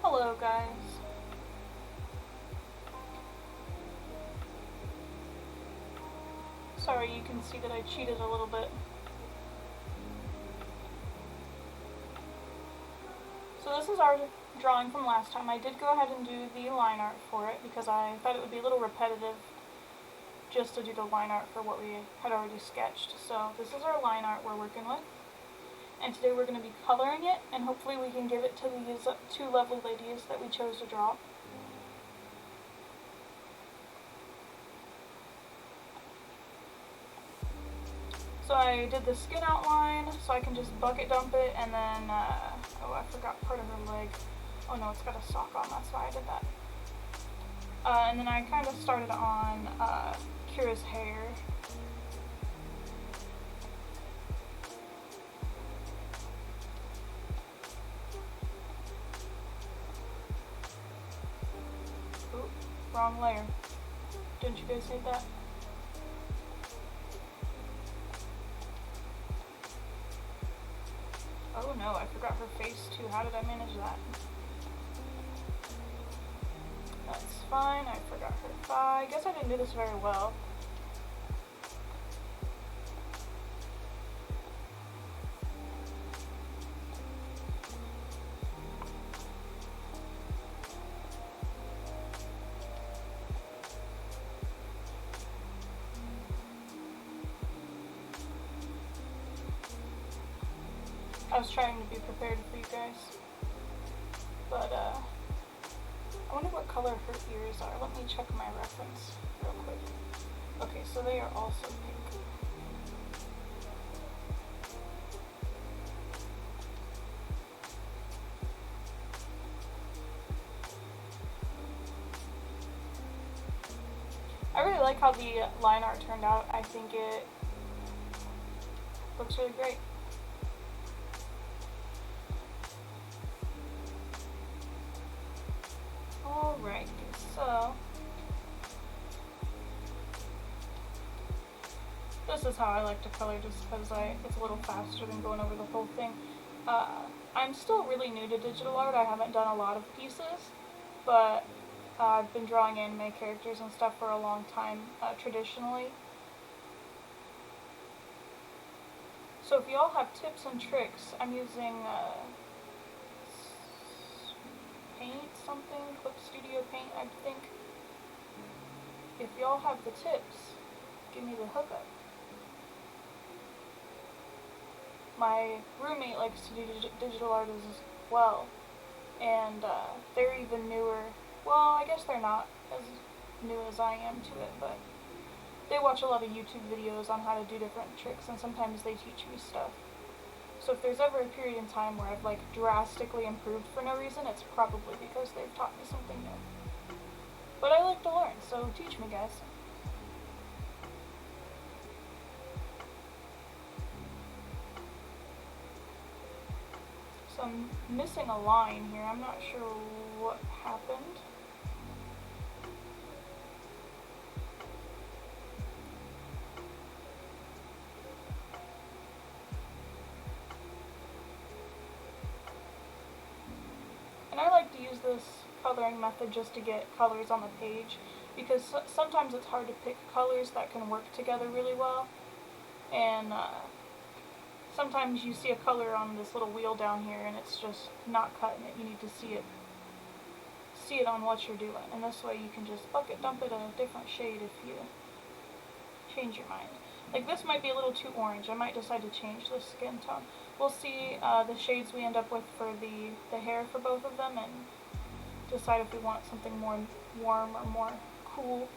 Hello guys. Sorry, you can see that I cheated a little bit. So this is our drawing from last time. I did go ahead and do the line art for it because I thought it would be a little repetitive just to do the line art for what we had already sketched. So this is our line art we're working with. And today we're going to be coloring it, and hopefully we can give it to these two lovely ladies that we chose to draw. So I did the skin outline, so I can just bucket dump it, and then, oh, I forgot part of her leg. Oh no, it's got a sock on, that's why I did that. And then I kind of started on Kira's hair. Oop, wrong layer. Didn't you guys see that? Oh no, I forgot her face too. How did I manage that? That's fine, I forgot her thigh. I guess I didn't do this very well. I was trying to be prepared for you guys, but I wonder what color her ears are. Let me check my reference real quick. Okay, so they are also pink. I really like how the line art turned out. I think it looks really great. Alright, so this is how I like to color, just because it's a little faster than going over the whole thing. I'm still really new to digital art. I haven't done a lot of pieces, but I've been drawing anime characters and stuff for a long time, traditionally. So if y'all have tips and tricks, I'm using paint something, Clip Studio Paint, I think. If y'all have the tips, give me the hookup. My roommate likes to do digital art as well, and they're even newer. Well, I guess they're not as new as I am to it, but they watch a lot of YouTube videos on how to do different tricks, and sometimes they teach me stuff. So if there's ever a period in time where I've like drastically improved for no reason, it's probably because they've taught me something new. But I like to learn, so teach me, guys. So I'm missing a line here. I'm not sure what happened. And I like to use this coloring method just to get colors on the page, because sometimes it's hard to pick colors that can work together really well, and sometimes you see a color on this little wheel down here and it's just not cutting it. You need to see it see it on what you're doing, and this way you can just bucket dump it a different shade if you change your mind. Like this might be a little too orange. I might decide to change the skin tone. We'll see the shades we end up with for the hair for both of them and decide if we want something more warm or more cool.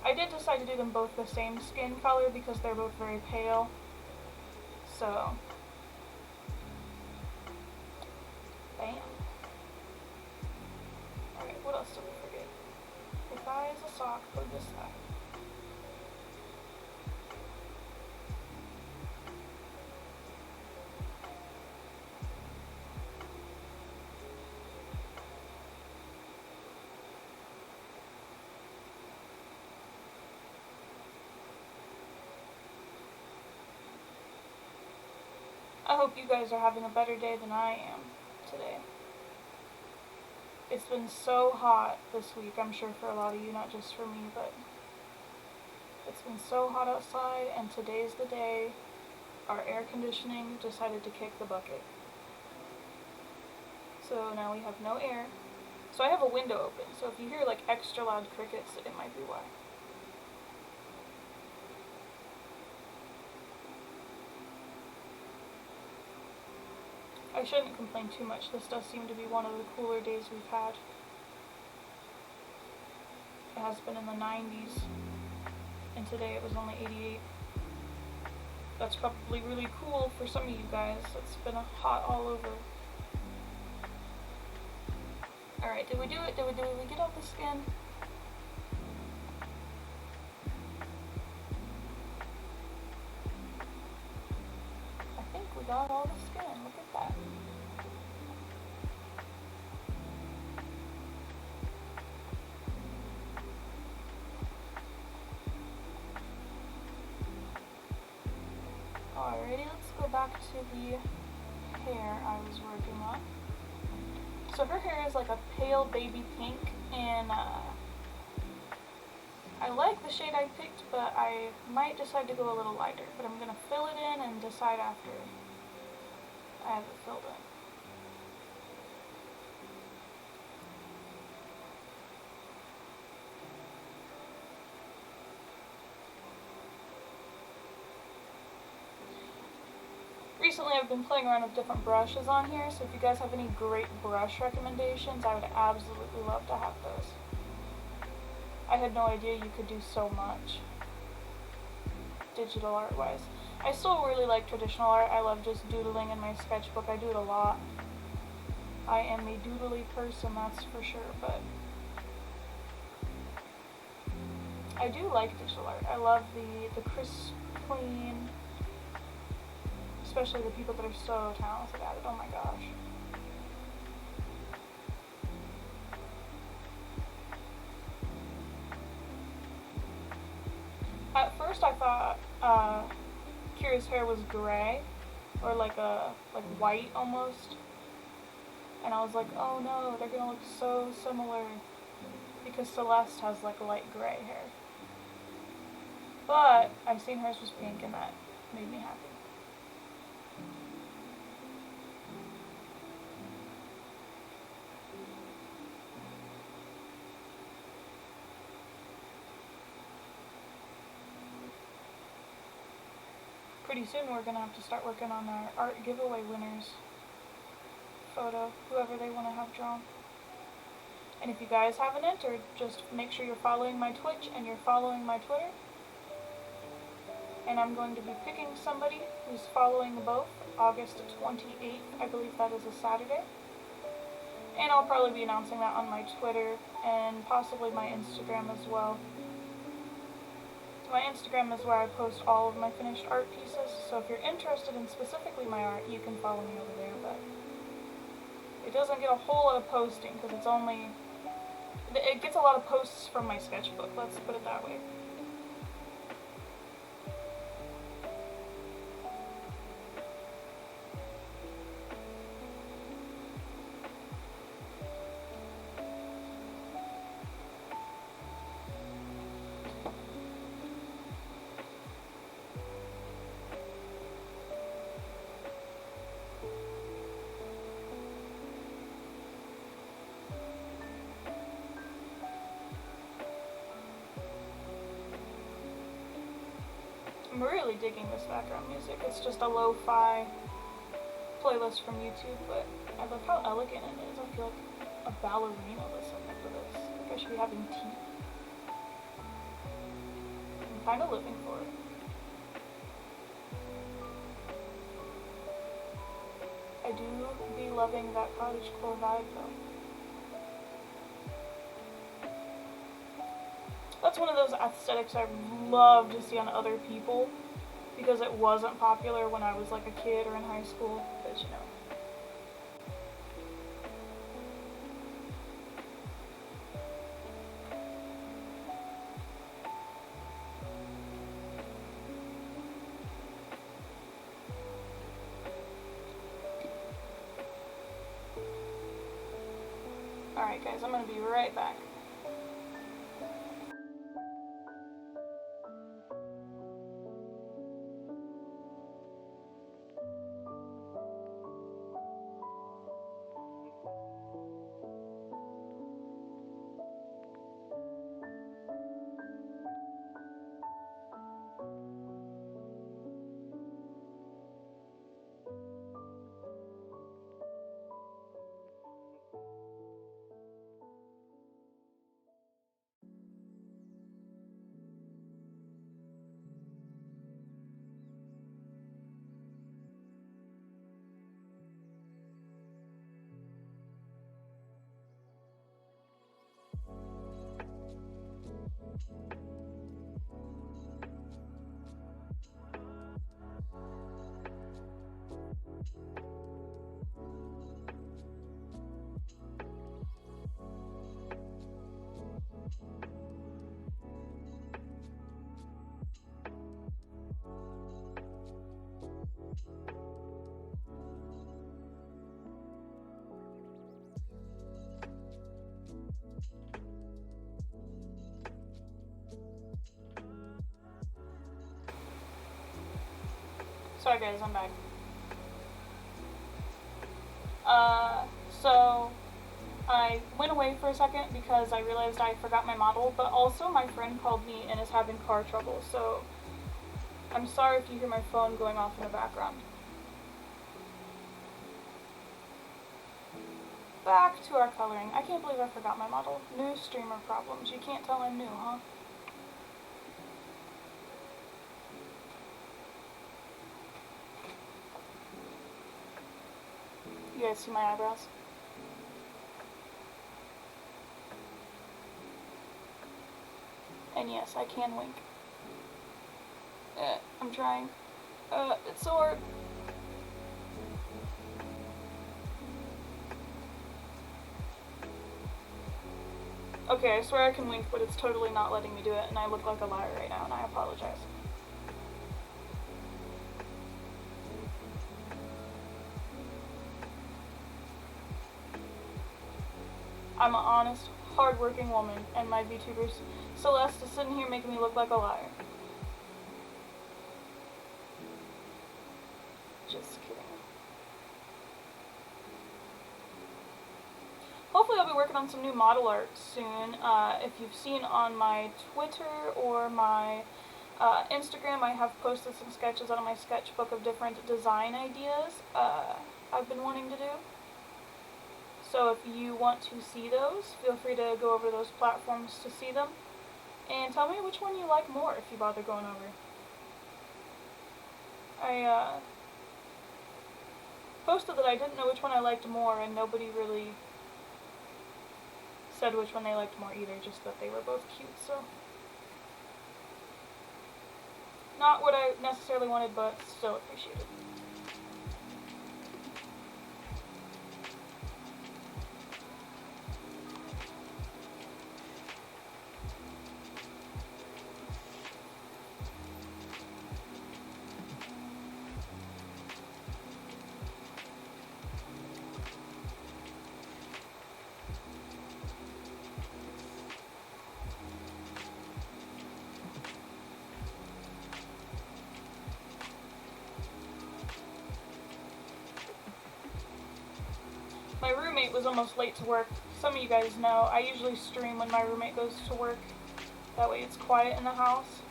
I did decide to do them both the same skin color because they're both very pale. So, bam. Alright, what else did we forget? The thigh is a sock, put this side. I hope you guys are having a better day than I am today. It's been so hot this week, I'm sure for a lot of you, not just for me, but it's been so hot outside, and today's the day our air conditioning decided to kick the bucket. So now we have no air. So I have a window open, so if you hear like extra loud crickets, it might be why. I shouldn't complain too much. This does seem to be one of the cooler days we've had. It has been in the 90s, and today it was only 88. That's probably really cool for some of you guys. It's been hot all over. Alright, did we do it? Did we get out the skin? I think we got all the skin. Look at that. Alrighty, let's go back to the hair I was working on. So her hair is like a pale baby pink, and I like the shade I picked, but I might decide to go a little lighter. But I'm going to fill it in and decide after I have it filled in. Recently I've been playing around with different brushes on here, so if you guys have any great brush recommendations, I would absolutely love to have those. I had no idea you could do so much digital art wise. I still really like traditional art. I love just doodling in my sketchbook. I do it a lot. I am a doodly person, that's for sure, but I do like digital art. I love the crisp, clean, especially the people that are so talented at it. Oh my gosh. At first I thought Kira's hair was gray, or like white almost, and I was like, oh no, they're gonna look so similar, because Celeste has like light gray hair. But I've seen hers was pink, and that made me happy. Pretty soon we're going to have to start working on our art giveaway winners photo, whoever they want to have drawn. And if you guys haven't entered, just make sure you're following my Twitch and you're following my Twitter. And I'm going to be picking somebody who's following both, August 28th, I believe that is a Saturday. And I'll probably be announcing that on my Twitter and possibly my Instagram as well. My Instagram is where I post all of my finished art pieces, so if you're interested in specifically my art, you can follow me over there, but it doesn't get a whole lot of posting, because it gets a lot of posts from my sketchbook, let's put it that way. I'm really digging this background music. It's just a lo-fi playlist from YouTube, but I love how elegant it is. I feel like a ballerina listening to this. Like I should be having tea. I'm kind of living for it. I do be loving that cottagecore vibe though. That's one of those aesthetics I love to see on other people because it wasn't popular when I was like a kid or in high school, but you know. Alright guys, I'm gonna be right back. Sorry guys, I'm back. So I went away for a second because I realized I forgot my model, but also my friend called me and is having car trouble, so I'm sorry if you hear my phone going off in the background. Back to our coloring. I can't believe I forgot my model. New streamer problems. You can't tell I'm new, huh? You guys see my eyebrows? And yes, I can wink. I'm trying. It's so hard. Okay, I swear I can wink, but it's totally not letting me do it, and I look like a liar right now, and I apologize. I'm an honest, hard-working woman, and my Vtubers Celeste is sitting here making me look like a liar. Just kidding. Hopefully I'll be working on some new model art soon. If you've seen on my Twitter or my Instagram, I have posted some sketches out of my sketchbook of different design ideas I've been wanting to do. So if you want to see those, feel free to go over those platforms to see them. And tell me which one you like more if you bother going over. I posted that I didn't know which one I liked more, and nobody really said which one they liked more either, just that they were both cute, so. Not what I necessarily wanted, but still appreciated. My roommate was almost late to work. Some of you guys know, I usually stream when my roommate goes to work. That way it's quiet in the house.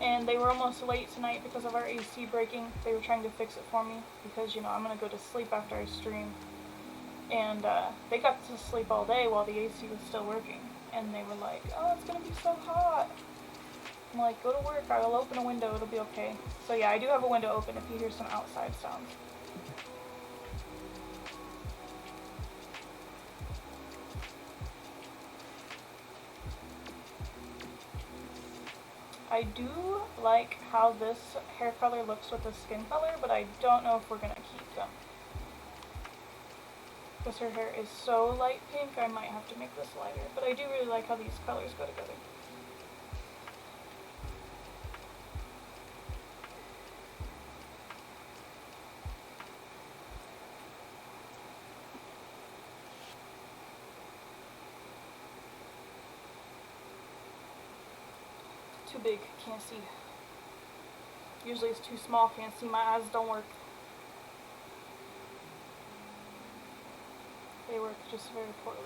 and they were almost late tonight because of our AC breaking. They were trying to fix it for me because, you know, I'm going to go to sleep after I stream. And they got to sleep all day while the AC was still working. And they were like, oh, it's going to be so hot. I'm like, go to work, I'll open a window, it'll be okay. So yeah, I do have a window open if you hear some outside sounds. I do like how this hair color looks with the skin color, but I don't know if we're going to keep them. Because her hair is so light pink, I might have to make this lighter. But I do really like how these colors go together. Too big, can't see. Usually it's too small, can't see, my eyes don't work. They work just very poorly.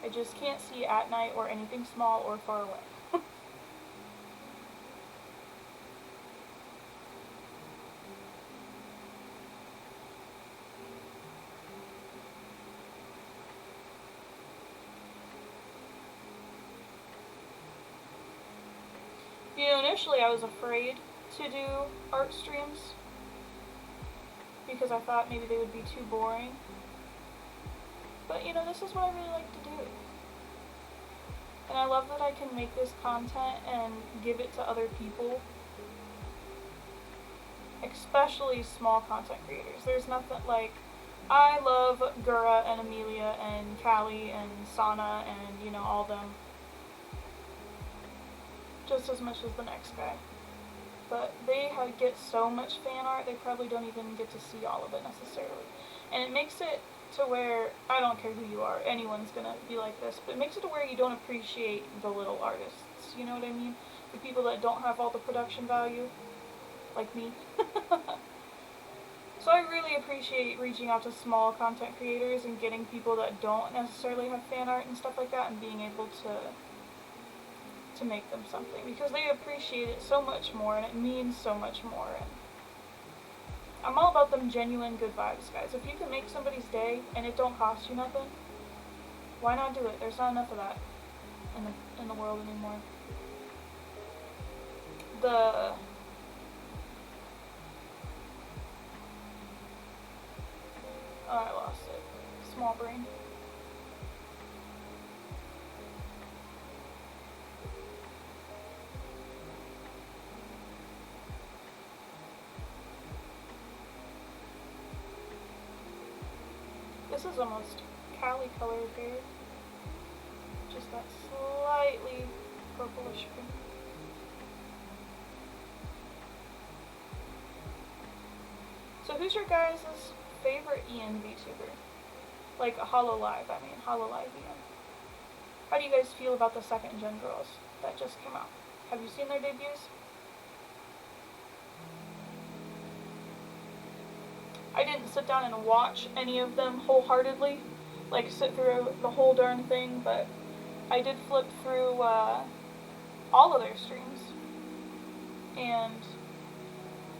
I just can't see at night or anything small or far away. You know, initially I was afraid to do art streams because I thought maybe they would be too boring. But, you know, this is what I really like to do. And I love that I can make this content and give it to other people. Especially small content creators. There's nothing like, I love Gura and Amelia and Callie and Sana and, you know, all them. Just as much as the next guy. But they get so much fan art, they probably don't even get to see all of it necessarily. And it makes it to where, I don't care who you are, anyone's gonna be like this, but it makes it to where you don't appreciate the little artists, you know what I mean? The people that don't have all the production value, like me. So I really appreciate reaching out to small content creators and getting people that don't necessarily have fan art and stuff like that and being able to make them something, because they appreciate it so much more and it means so much more. And I'm all about them genuine good vibes, guys. If you can make somebody's day and it don't cost you nothing, why not do it? There's not enough of that in the world anymore. Oh, I lost it. Small brain. This is almost Callie colored hair. Just that slightly purplish pink. So who's your guys' favorite Ian VTuber? Like a Hololive, I mean. Hololive Ian. How do you guys feel about the second gen girls that just came out? Have you seen their debuts? I didn't sit down and watch any of them wholeheartedly, like sit through the whole darn thing, but I did flip through all of their streams, and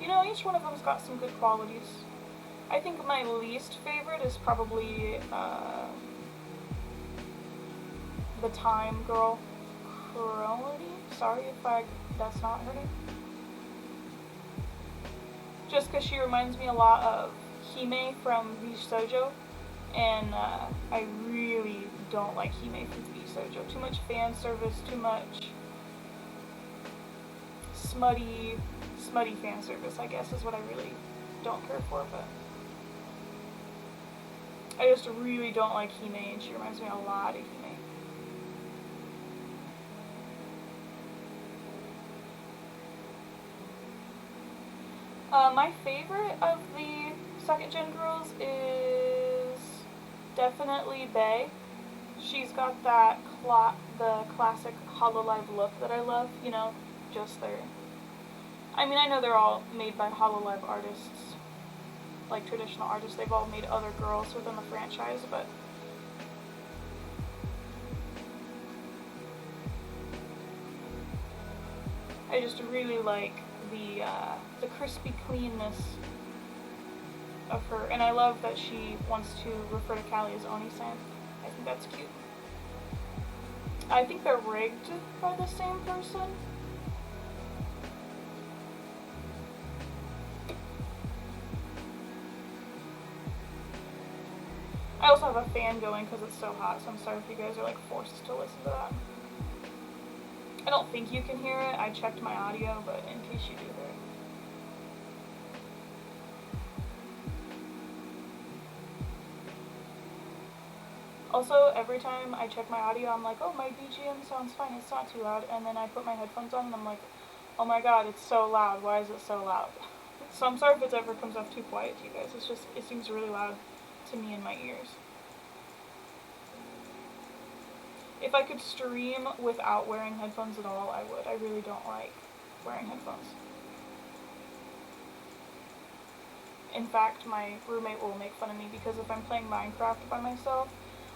you know, each one of them's got some good qualities. I think my least favorite is probably the Time Girl, Crowley. Sorry if that's not her name. Just because she reminds me a lot of Hime from Vtubers, and I really don't like Hime from Vtubers. Too much fan service, too much smutty fan service, I guess, is what I really don't care for, but I just really don't like Hime, and she reminds me a lot of Hime. My favorite of the second gen girls is definitely Bae. She's got that the classic Hololive look that I love, you know, just their... I mean, I know they're all made by Hololive artists, like traditional artists. They've all made other girls within the franchise, but I just really like the crispy cleanness of her, and I love that she wants to refer to Callie as Oni-san. I think that's cute. I think they're rigged by the same person. I also have a fan going because it's so hot, so I'm sorry if you guys are like forced to listen to that. I don't think you can hear it. I checked my audio, but in case you do hear it. Also, every time I check my audio, I'm like, oh, my BGM sounds fine, it's not too loud, and then I put my headphones on and I'm like, oh my god, it's so loud, why is it so loud? So I'm sorry if it ever comes off too quiet to you guys, it's just, it seems really loud to me in my ears. If I could stream without wearing headphones at all, I would. I really don't like wearing headphones. In fact, my roommate will make fun of me because if I'm playing Minecraft by myself,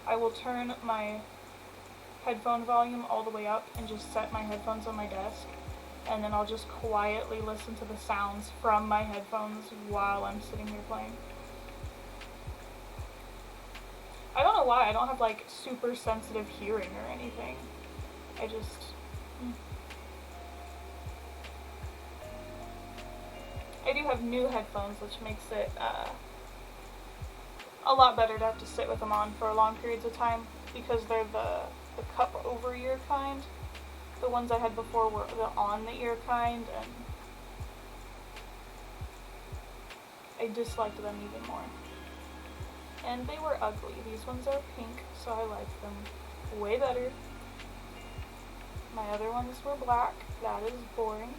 I will turn my headphone volume all the way up and just set my headphones on my desk, and then I'll just quietly listen to the sounds from my headphones while I'm sitting here playing. I don't know why, I don't have like super sensitive hearing or anything. I just... I do have new headphones, which makes it a lot better to have to sit with them on for long periods of time, because they're the cup over ear kind. The ones I had before were the on the ear kind, and I disliked them even more. And they were ugly. These ones are pink, so I like them way better. My other ones were black. That is boring.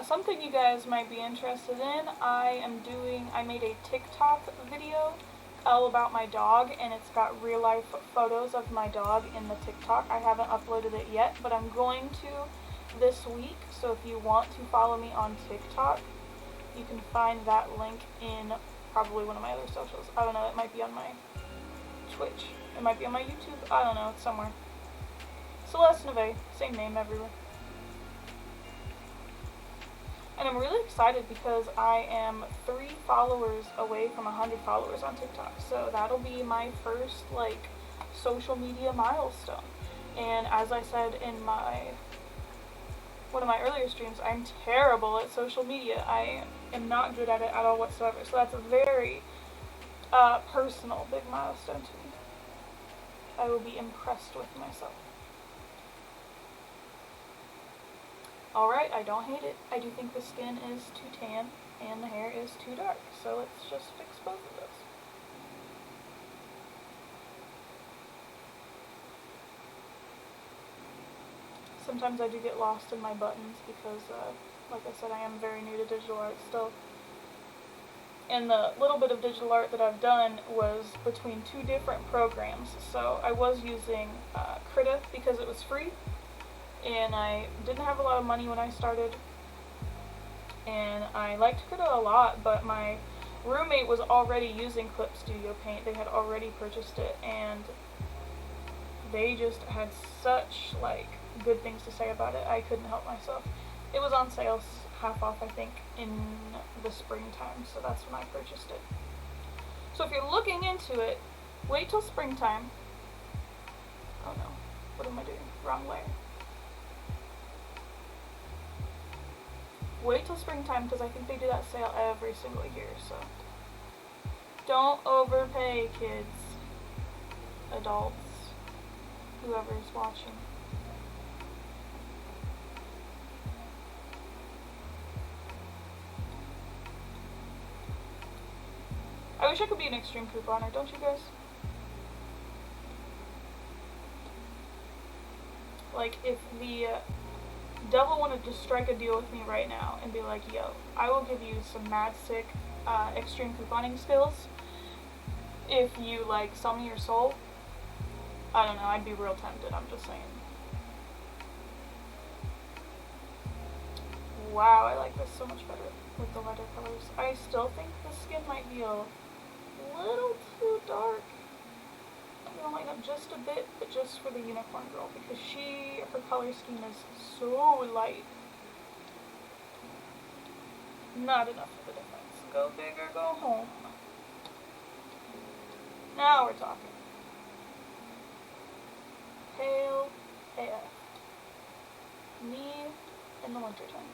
Something you guys might be interested in, I made a TikTok video all about my dog, and it's got real life photos of my dog in the TikTok. I haven't uploaded it yet, but I'm going to this week, so if you want to follow me on TikTok, you can find that link in probably one of my other socials. I don't know, it might be on my Twitch, it might be on my YouTube, I don't know, it's somewhere. Celeste, same name everywhere. And I'm really excited because I am 3 followers away from 100 followers on TikTok. So that'll be my first, like, social media milestone. And as I said in one of my earlier streams, I'm terrible at social media. I am not good at it at all whatsoever. So that's a very personal, big milestone to me. I will be impressed with myself. Alright, I don't hate it. I do think the skin is too tan and the hair is too dark, so let's just fix both of those. Sometimes I do get lost in my buttons because, like I said, I am very new to digital art still. And the little bit of digital art that I've done was between 2 different programs. So I was using Krita because it was free. And I didn't have a lot of money when I started, and I liked Krita a lot, but my roommate was already using Clip Studio Paint. They had already purchased it, and they just had such, like, good things to say about it. I couldn't help myself. It was on sale, half off, I think, in the springtime, so that's when I purchased it. So if you're looking into it, wait till springtime. Oh no, what am I doing? Wrong layer. Wait till springtime, because I think they do that sale every single year, so don't overpay, kids, adults, whoever's watching. I wish I could be an extreme couponer, don't you guys? Like, if the devil wanted to strike a deal with me right now and be like, yo, I will give you some mad sick extreme couponing skills if you, like, sell me your soul, I don't know, I'd be real tempted, I'm just saying. Wow, I like this so much better with the lighter colors. I still think the skin might be a little too dark. I'm gonna lighten up just a bit, but just for the unicorn girl, because her color scheme is so light. Not enough of a difference. Go big or go home. Now we're talking. Pale AF. Me in the wintertime.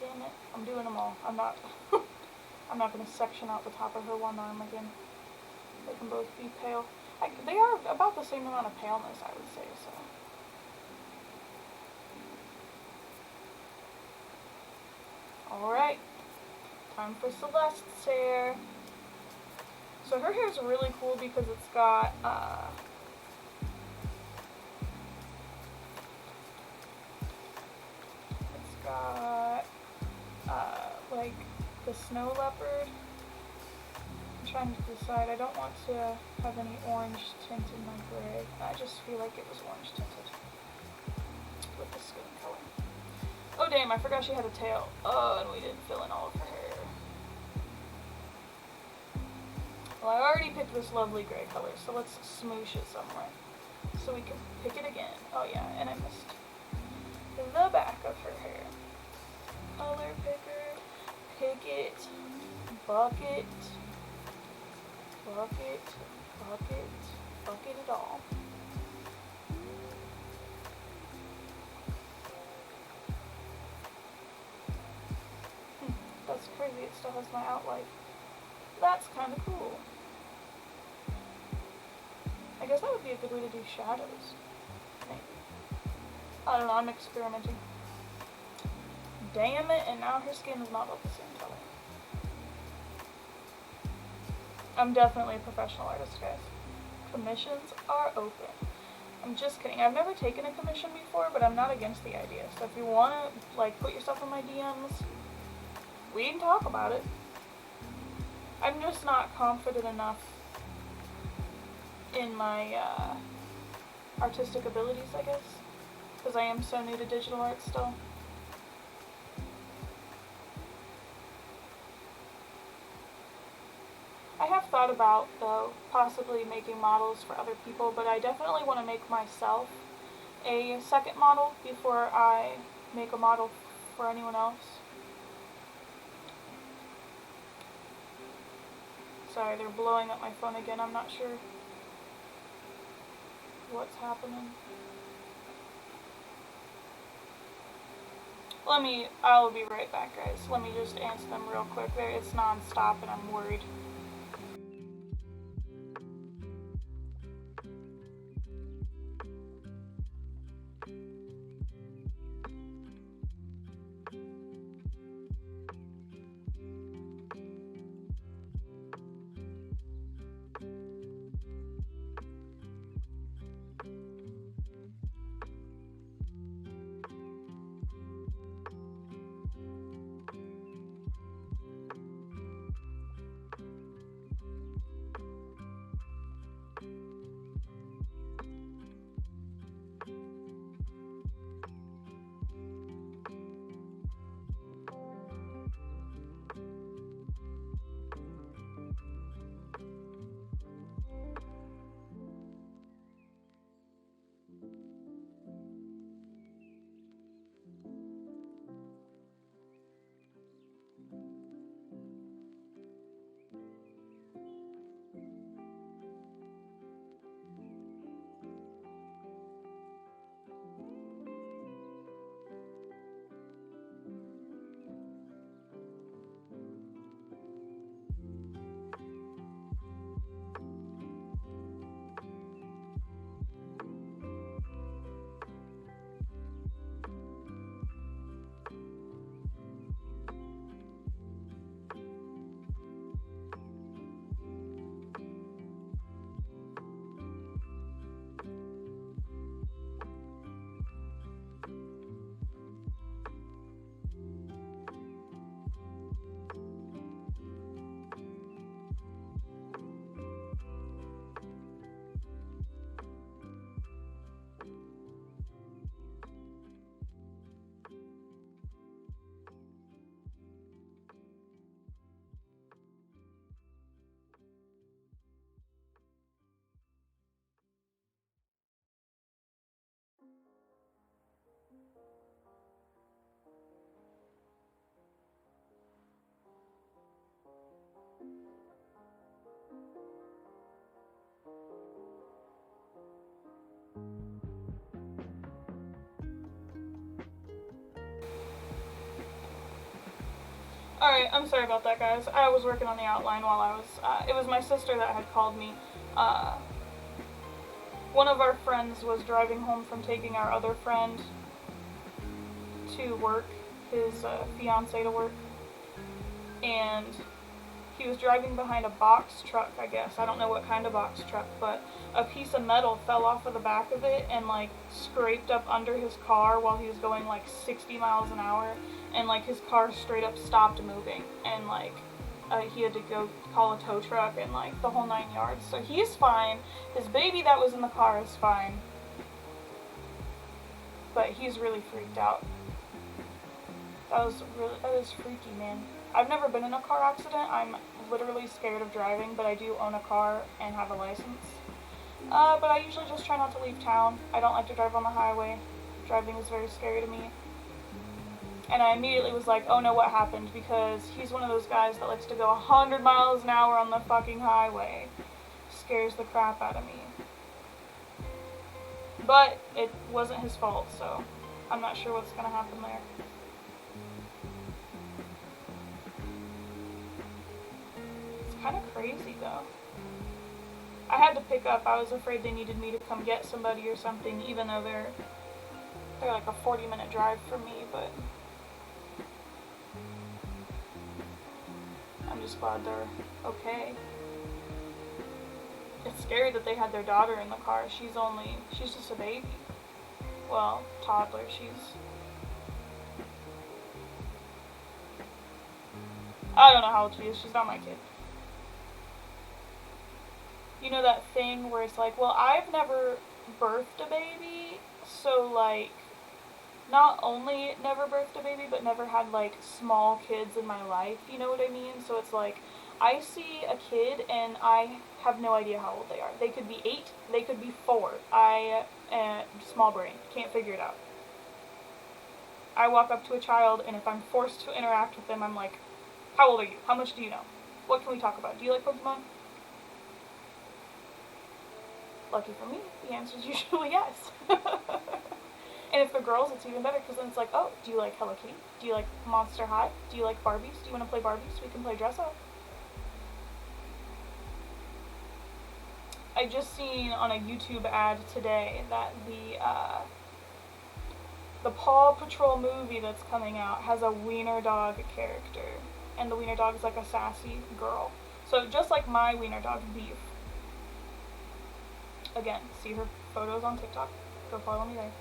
Damn it. I'm doing them all. I'm not I'm not going to section out the top of her one arm again. They can both be pale. They are about the same amount of paleness, I would say, so. Alright. Time for Celeste's hair. So her hair is really cool because it's got, like the snow leopard. I'm trying to decide. I don't want to have any orange tint in my gray. I just feel like it was orange tinted with the skin color. Oh damn, I forgot she had a tail. Oh, and we didn't fill in all of her hair. Well, I already picked this lovely gray color, so let's smoosh it somewhere. So we can pick it again. Oh yeah, and I missed the back of her hair. Color picker, pick it, bucket, bucket, bucket, bucket it all. That's crazy, it still has my outline. That's kind of cool. I guess that would be a good way to do shadows. Maybe. I don't know, I'm experimenting. Damn it, and now her skin is not of the same color. I'm definitely a professional artist, guys. Commissions are open. I'm just kidding. I've never taken a commission before, but I'm not against the idea. So if you want to, like, put yourself in my DMs, we can talk about it. I'm just not confident enough in my artistic abilities, I guess, because I am so new to digital art still. I have thought about, though, possibly making models for other people, but I definitely want to make myself a second model before I make a model for anyone else. Sorry, they're blowing up my phone again. I'm not sure what's happening. I'll be right back, guys. Let me just answer them real quick. It's non-stop and I'm worried. Alright, I'm sorry about that, guys. I was working on the outline while I was, it was my sister that had called me. One of our friends was driving home from taking our other friend to work, his fiance to work, and he was driving behind a box truck, I guess. I don't know what kind of box truck, but a piece of metal fell off of the back of it and, like, scraped up under his car while he was going, like, 60 miles an hour, and, like, his car straight up stopped moving, and, like, he had to go call a tow truck and, like, the whole 9 yards. So he's fine. His baby that was in the car is fine. But he's really freaked out. That is freaky, man. I've never been in a car accident. I'm literally scared of driving, but I do own a car and have a license. But I usually just try not to leave town. I don't like to drive on the highway. Driving is very scary to me. And I immediately was like, oh no, what happened? Because he's one of those guys that likes to go 100 miles an hour on the fucking highway. Scares the crap out of me. But it wasn't his fault, so I'm not sure what's gonna happen there. It's kind of crazy, though. I had to pick up. I was afraid they needed me to come get somebody or something, even though they're like a 40-minute drive from me, but I'm just glad they're okay. It's scary that they had their daughter in the car. She's just a baby. Well, toddler. I don't know how old she is. She's not my kid. You know that thing where it's like, well, I've never birthed a baby, so, like, not only never birthed a baby, but never had, like, small kids in my life, you know what I mean? So it's like, I see a kid, and I have no idea how old they are. They could be 8, they could be 4. Small brain, can't figure it out. I walk up to a child, and if I'm forced to interact with them, I'm like, how old are you? How much do you know? What can we talk about? Do you like Pokemon? Lucky for me, the answer is usually yes. And if they're girls, it's even better, because then it's like, oh, do you like Hello Kitty? Do you like Monster High? Do you like Barbies? Do you want to play Barbies? We can play dress up. I just seen on a YouTube ad today that the Paw Patrol movie that's coming out has a wiener dog character, and the wiener dog is like a sassy girl. So just like my wiener dog, Beef. Again, see her photos on TikTok. Go follow me there.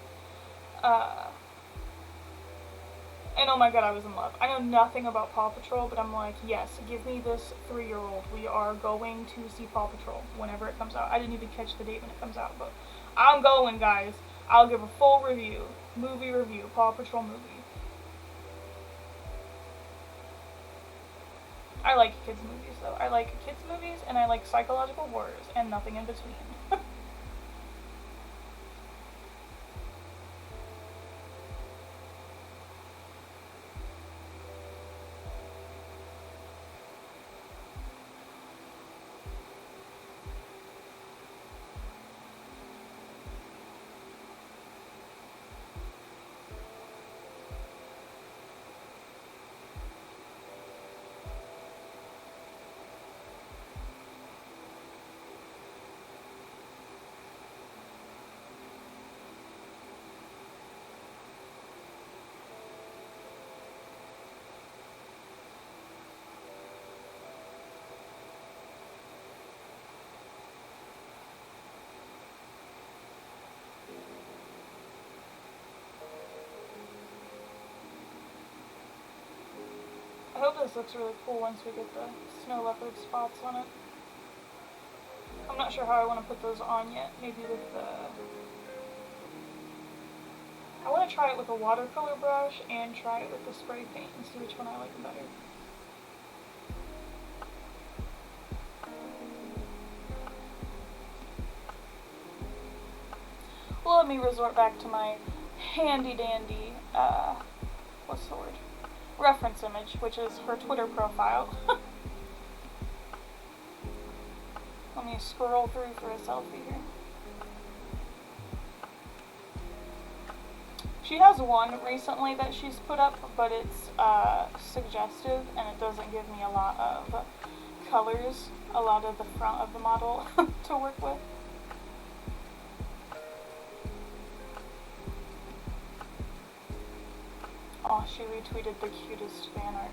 And oh my god, I was in love. I know nothing about Paw Patrol, but I'm like, yes, give me this 3-year-old. We are going to see Paw Patrol whenever it comes out. I didn't even catch the date when it comes out, but I'm going, guys. I'll give a full review. Movie review. Paw Patrol movie. I like kids movies, though. I like kids movies, and I like psychological horrors, and nothing in between. I hope this looks really cool once we get the snow leopard spots on it. I'm not sure how I want to put those on yet. Maybe with the... I want to try it with a watercolor brush and try it with the spray paint and see which one I like better. Well, let me resort back to my handy dandy, what's the word? Reference image, which is her Twitter profile. Let me scroll through for a selfie here. She has one recently that she's put up, but it's suggestive and it doesn't give me a lot of colors, a lot of the front of the model to work with. Oh, she retweeted the cutest fan art.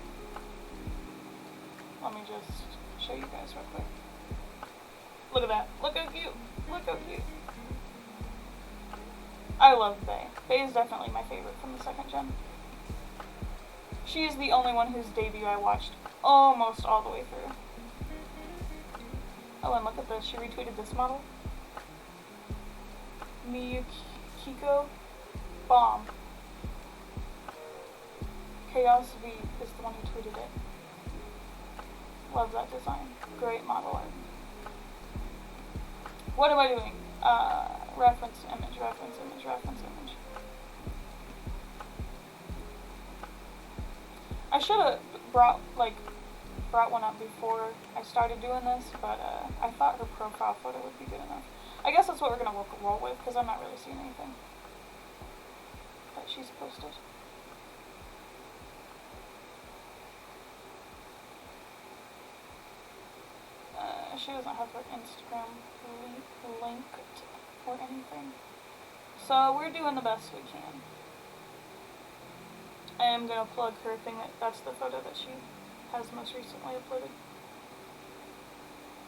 Let me just show you guys real quick. Look at that. Look how cute. Look how cute. I love Faye. Faye is definitely my favorite from the 2nd gen. She is the only one whose debut I watched almost all the way through. Oh, and look at this. She retweeted this model. Miyukiko Bomb. Chaos V is the one who tweeted it. Love that design. Great model art. What am I doing? Reference image, reference image, reference image. I should have brought one up before I started doing this, but I thought her profile photo would be good enough. I guess that's what we're gonna roll with, because I'm not really seeing anything that she's posted. She doesn't have her Instagram linked or anything. So we're doing the best we can. I am going to plug her thing, that's the photo that she has most recently uploaded.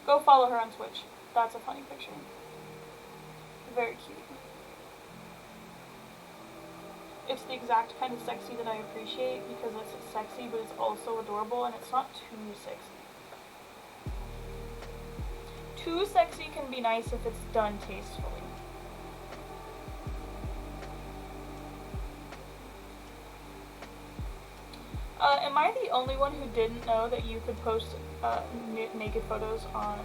Go follow her on Twitch. That's a funny picture. Very cute. It's the exact kind of sexy that I appreciate, because it's sexy but it's also adorable and it's not too sexy. Too sexy can be nice if it's done tastefully. Am I the only one who didn't know that you could post naked photos on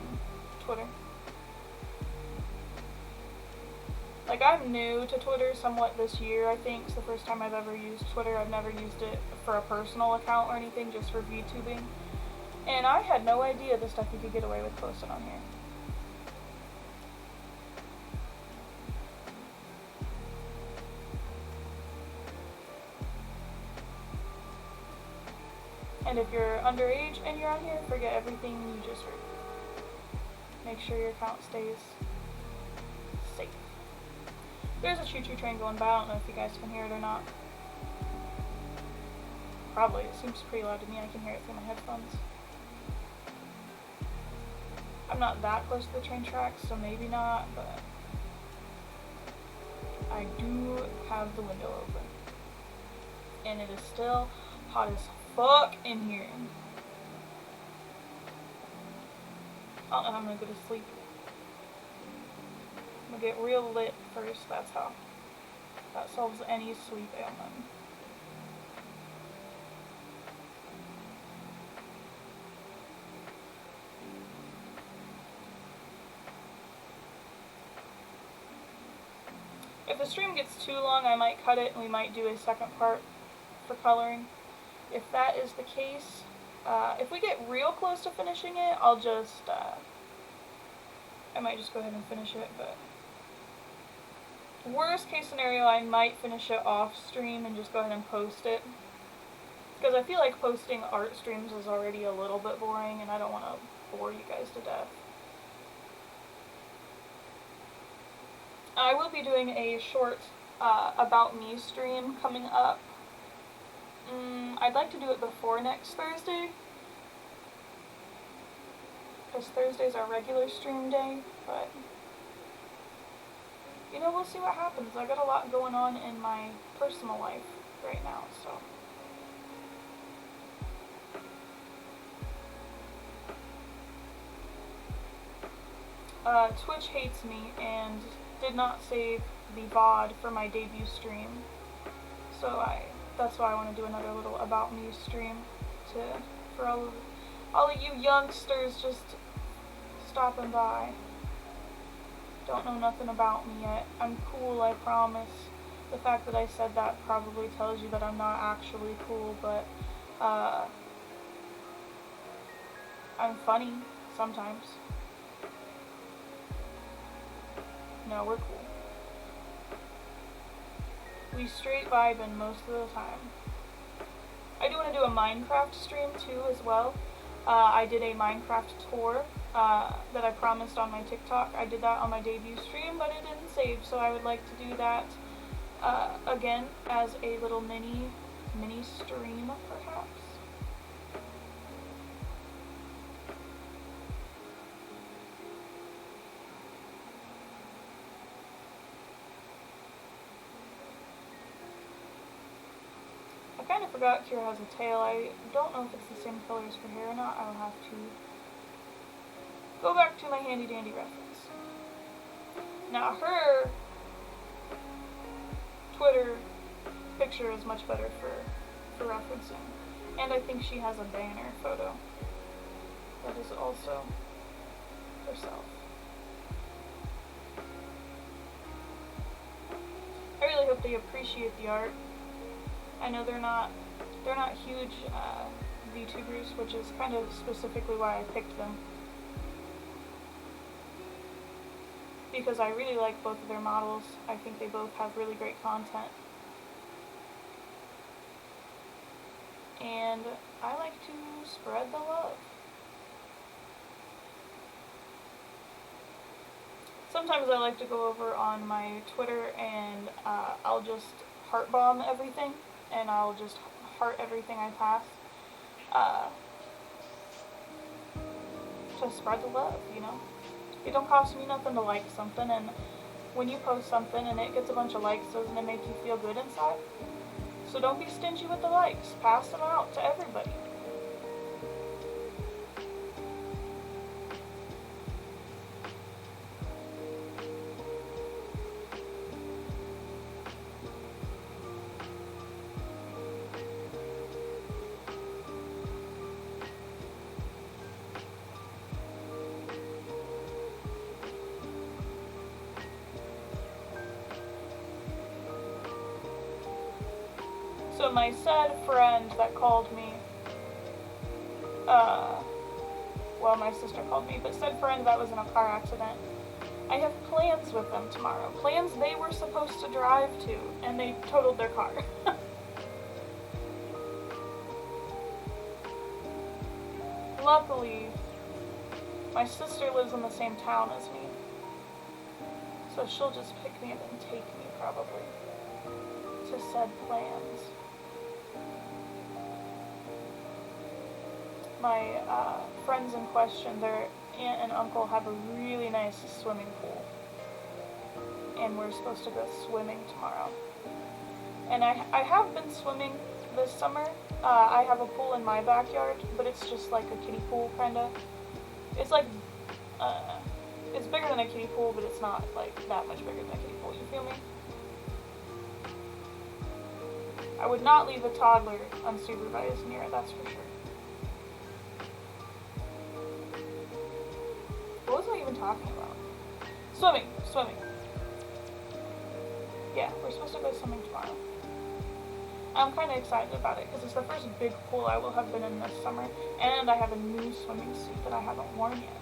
Twitter? Like, I'm new to Twitter somewhat this year, I think. It's the first time I've ever used Twitter. I've never used it for a personal account or anything, just for VTubing. And I had no idea the stuff you could get away with posting on here. And if you're underage and you're on here, forget everything you just heard. Make sure your account stays safe. There's a choo-choo train going by. I don't know if you guys can hear it or not. Probably. It seems pretty loud to me. I can hear it through my headphones. I'm not that close to the train tracks, so maybe not, but I do have the window open. And it is still hot as fuck in here. I don't know how I'm gonna go to sleep. I'm gonna get real lit first, that's how. That solves any sleep ailment. If the stream gets too long, I might cut it and we might do a second part for coloring. If that is the case, if we get real close to finishing it, I'll just, I might just go ahead and finish it, but worst case scenario, I might finish it off stream and just go ahead and post it. Because I feel like posting art streams is already a little bit boring, and I don't want to bore you guys to death. I will be doing a short About Me stream coming up. I'd like to do it before next Thursday, because Thursday's our regular stream day, but you know, we'll see what happens. I got a lot going on in my personal life right now, so. Twitch hates me and did not save the VOD for my debut stream, so that's why I want to do another little About Me stream for all of you youngsters just stopping by. Don't know nothing about me yet. I'm cool, I promise. The fact that I said that probably tells you that I'm not actually cool, but I'm funny sometimes. No, we're cool. We straight vibing most of the time. I do want to do a Minecraft stream too as well. I did a Minecraft tour that I promised on my TikTok. I did that on my debut stream, but it didn't save, so I would like to do that again as a little mini stream, perhaps. I kind of forgot Kira has a tail. I don't know if it's the same color as her hair or not. I'll have to go back to my handy dandy reference. Now her Twitter picture is much better for referencing. And I think she has a banner photo that is also herself. I really hope they appreciate the art. I know they're not huge Vtubers, which is kind of specifically why I picked them. Because I really like both of their models. I think they both have really great content. And I like to spread the love. Sometimes I like to go over on my Twitter and I'll just heart bomb everything. And I'll just heart everything I pass. To spread the love, you know? It don't cost me nothing to like something, and when you post something and it gets a bunch of likes, doesn't it make you feel good inside? So don't be stingy with the likes. Pass them out to everybody. So my said friend that called me, well, my sister called me, but said friend that was in a car accident, I have plans with them tomorrow. Plans they were supposed to drive to, and they totaled their car. Luckily, my sister lives in the same town as me, so she'll just pick me up and take me, probably, to said plans. My friends in question, their aunt and uncle have a really nice swimming pool, and we're supposed to go swimming tomorrow. And I have been swimming this summer. I have a pool in my backyard, but it's just like a kiddie pool, kinda. It's like, it's bigger than a kiddie pool, but it's not like that much bigger than a kiddie pool, you feel me? I would not leave a toddler unsupervised near it, that's for sure. What was I even talking about? Swimming. Yeah, we're supposed to go swimming tomorrow. I'm kind of excited about it because it's the first big pool I will have been in this summer, and I have a new swimming suit that I haven't worn yet.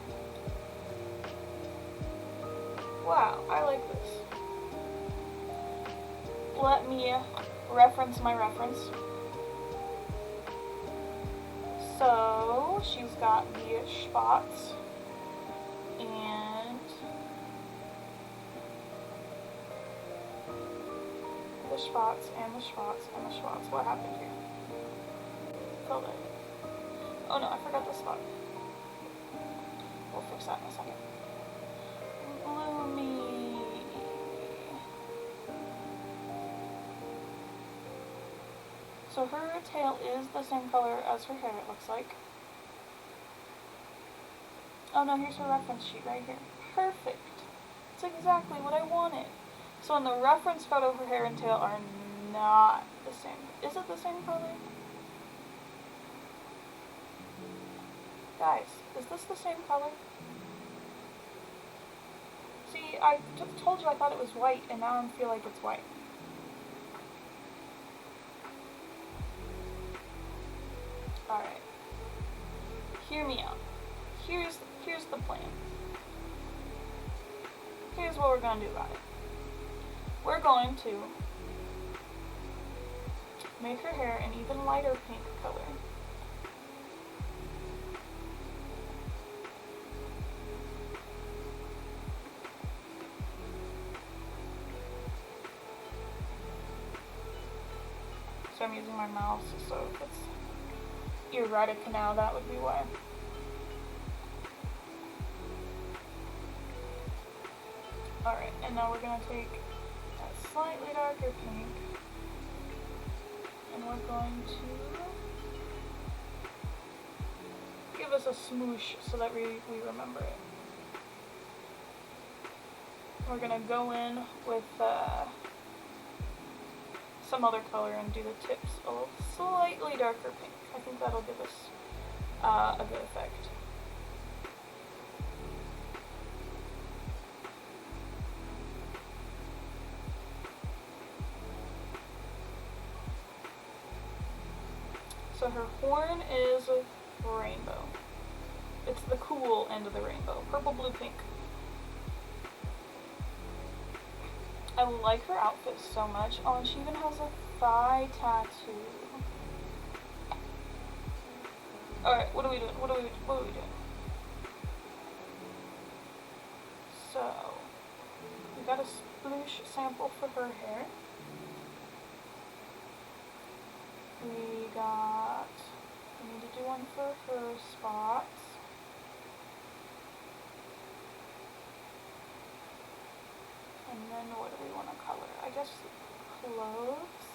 Wow, I like this. Let me reference my reference. So, she's got the spots. And the spots and the spots and the spots. What happened here? Filled it. Oh no, I forgot the spot. We'll fix that in a second. Bloomy. So her tail is the same color as her hair, it looks like. Oh no, here's her reference sheet right here. Perfect. It's exactly what I wanted. So in the reference photo, her hair and tail are not the same. Is it the same color? Guys, is this the same color? See, I told you I thought it was white, and now I feel like it's white. Alright. Hear me out. Here's the plan. Here's what we're going to do about it. We're going to make her hair an even lighter pink color. So I'm using my mouse, so if it's erratic now, that would be why. Alright, and now we're going to take that slightly darker pink, and we're going to give us a smoosh so that we remember it. We're going to go in with some other color and do the tips a slightly darker pink. I think that'll give us a good effect. So her horn is a rainbow. It's the cool end of the rainbow. Purple, blue, pink. I like her outfit so much. Oh, and she even has a thigh tattoo. Alright, what are we doing? What are we doing? So, we got a sploosh sample for her hair. We need to do one for her spots. And then what do we want to color? I guess clothes.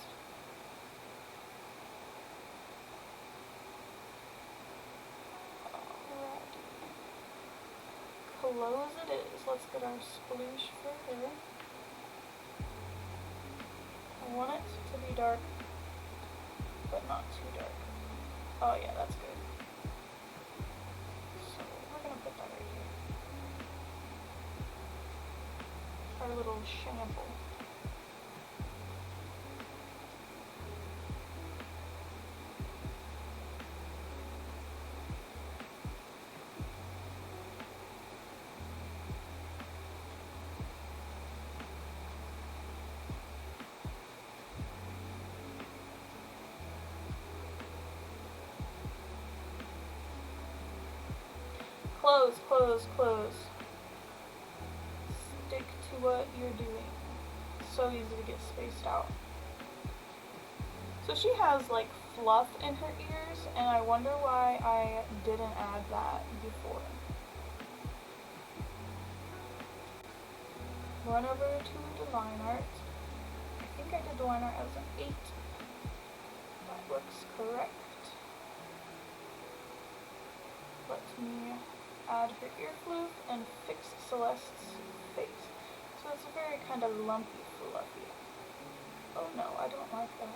Alrighty. Clothes it is. Let's get our sploosh for her. I want it to be dark, but not too dark. Oh yeah, that's good. So we're gonna put that right here. Our little shample. Close, close, close. Stick to what you're doing. It's so easy to get spaced out. So she has like fluff in her ears, and I wonder why I didn't add that before. Run over to the line art. I think I did the line art as an 8. That looks correct. Let me add her ear floof and fix Celeste's face. So it's a very kind of lumpy fluffy. Oh no, I don't like that.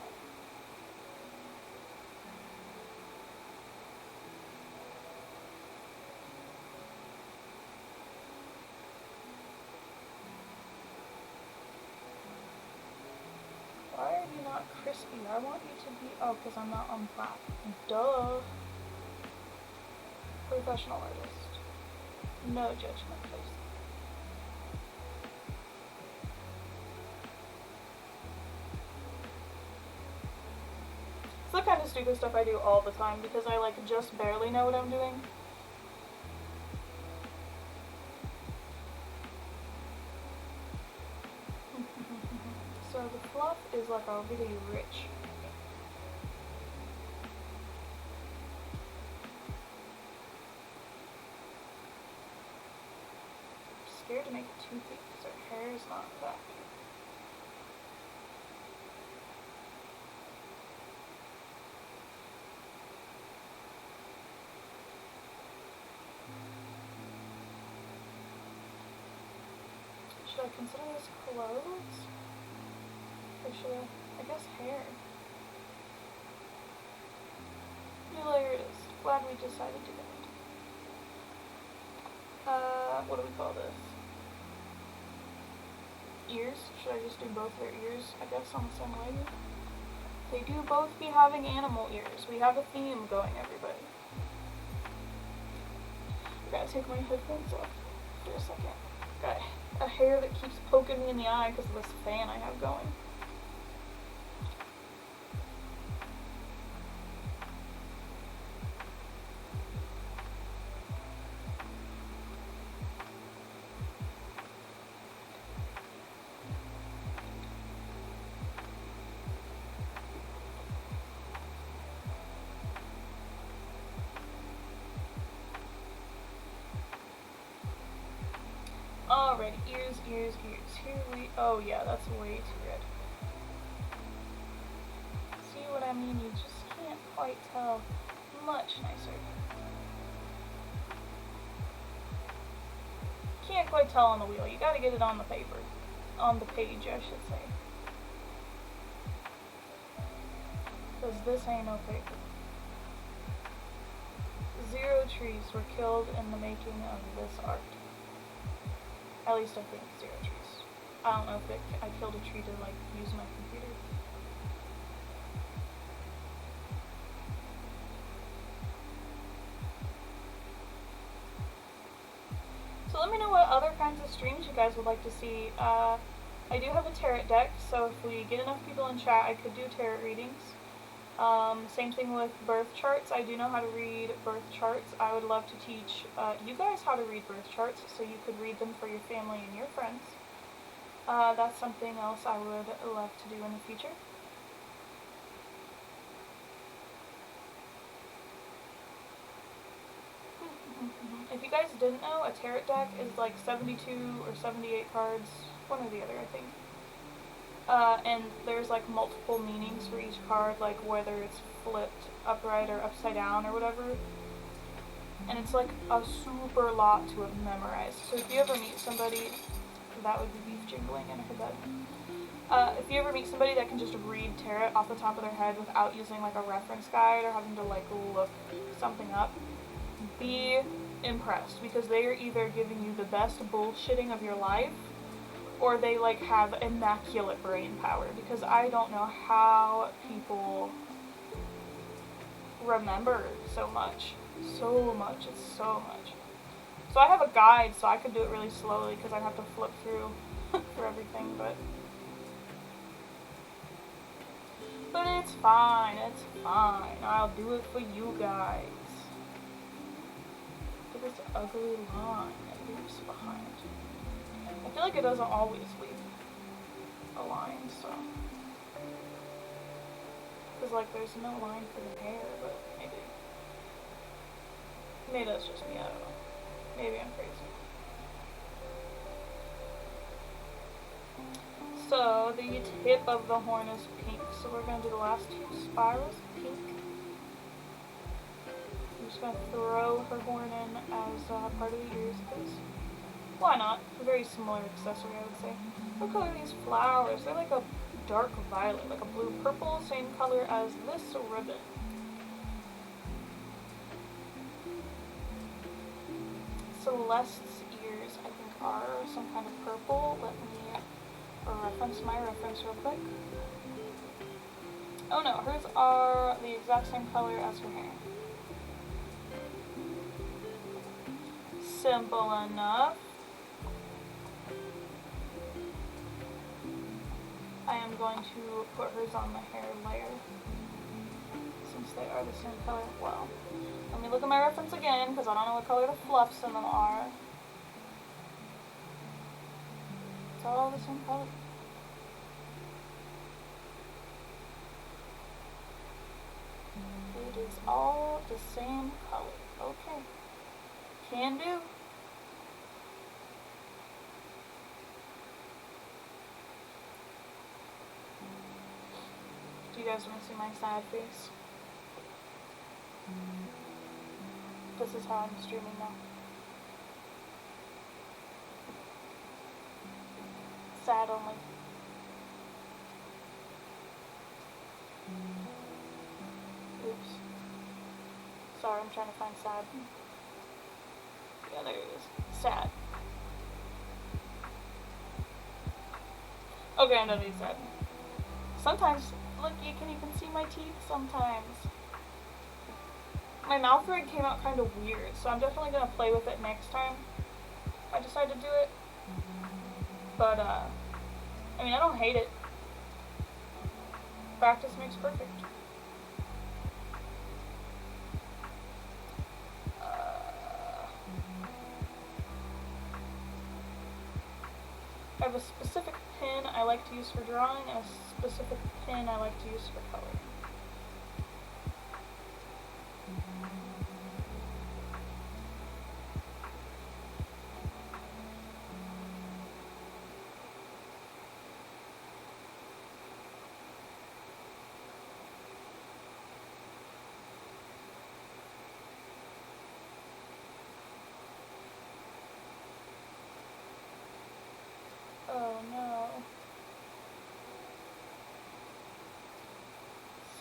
Why are you not crispy? I want you to be... Oh, because I'm not on black. Duh. Professional artist. No judgment, please. It's the kind of stupid stuff I do all the time because I like just barely know what I'm doing. So the fluff is like a really rich. Scared to make it too thick because her hair is not that big. Should I consider this clothes? Or should I guess hair. New layer it is. Glad we decided to do that. What do we call this? Ears? Should I just do both their ears, I guess, on the same layer? They do both be having animal ears. We have a theme going, everybody. I gotta take my headphones off for a second. Got a hair that keeps poking me in the eye because of this fan I have going. red. Ears, ears, ears. Here we... Oh yeah, that's way too red. See what I mean? You just can't quite tell. Much nicer. Can't quite tell on the wheel. You gotta get it on the paper. On the page, I should say. Because this ain't no paper. 0 trees were killed in the making of this art. At least I think 0 trees. I don't know if I killed a tree to like use my computer. So let me know what other kinds of streams you guys would like to see. I do have a tarot deck, so if we get enough people in chat, I could do tarot readings. Same thing with birth charts. I do know how to read birth charts. I would love to teach you guys how to read birth charts so you could read them for your family and your friends. That's something else I would love to do in the future. If you guys didn't know, a tarot deck is like 72 or 78 cards, one or the other, I think. And there's like multiple meanings for each card, like whether it's flipped upright or upside down or whatever. And it's like a super lot to have memorized. So if you ever meet somebody, that would be beef jingling in her bed. If you ever meet somebody that can just read tarot off the top of their head without using like a reference guide or having to like look something up, be impressed, because they are either giving you the best bullshitting of your life or they like have immaculate brain power, because I don't know how people remember so much. It's so much. So I have a guide, so I could do it really slowly because I'd have to flip through for everything, but it's fine, I'll do it for you guys. Look at this ugly line it leaves behind. I feel like it doesn't always leave a line, so. Because, like, there's no line for the hair, but maybe. Maybe that's just me, I don't know. Maybe I'm crazy. So, the tip of the horn is pink, so we're going to do the last 2 spirals pink. I'm just going to throw her horn in as part of the ears, please. Why not? A very similar accessory, I would say. What color are these flowers? They're like a dark violet, like a blue purple, same color as this ribbon. Celeste's ears, I think, are some kind of purple. Let me reference my reference real quick. Oh no, hers are the exact same color as her hair. Simple enough. I am going to put hers on the hair layer, since they are the same color. Well, let me look at my reference again, because I don't know what color the fluffs in them are. It's all the same color. It is all the same color. Okay. Can do. Do you guys want to see my sad face? This is how I'm streaming now. Sad only. Oops. Sorry, I'm trying to find sad. Yeah, there it is. Sad. Okay, I'm done being sad. Sometimes, look, you can even see my teeth sometimes. My mouth rig came out kind of weird, so I'm definitely going to play with it next time I decide to do it. But, I mean, I don't hate it. Practice makes perfect. I have a specific pen I like to use for drawing and a specific pen I like to use for coloring.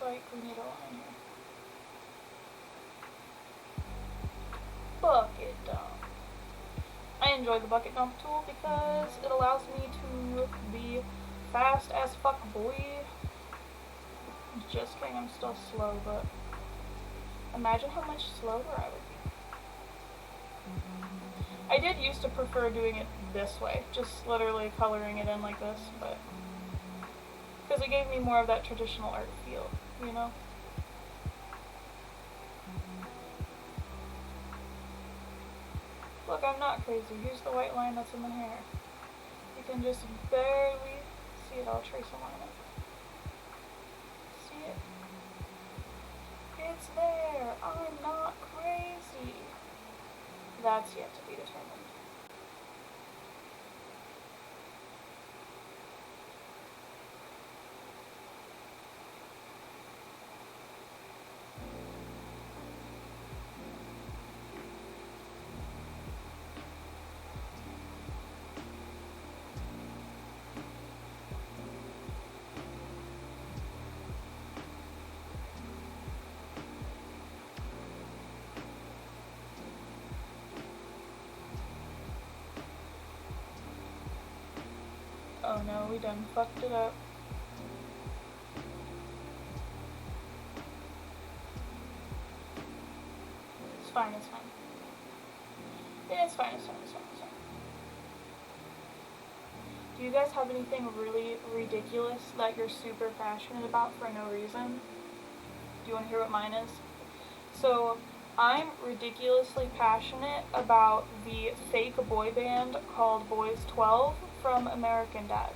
like we need a line here. Bucket dump. I enjoy the bucket dump tool because it allows me to be fast as fuck, boy. Just kidding, I'm still slow, but imagine how much slower I would be. I did used to prefer doing it this way, just literally coloring it in like this, but because it gave me more of that traditional art feel, you know? Look, I'm not crazy. Here's the white line that's in the hair. You can just barely see it. I'll trace a line up. See it? It's there. I'm not crazy. That's yet to be determined. Oh no, we done fucked it up. It's fine, it's fine. It's fine, it's fine, it's fine, it's fine. Do you guys have anything really ridiculous that you're super passionate about for no reason? Do you want to hear what mine is? So, I'm ridiculously passionate about the fake boy band called Boys 12 from American Dad.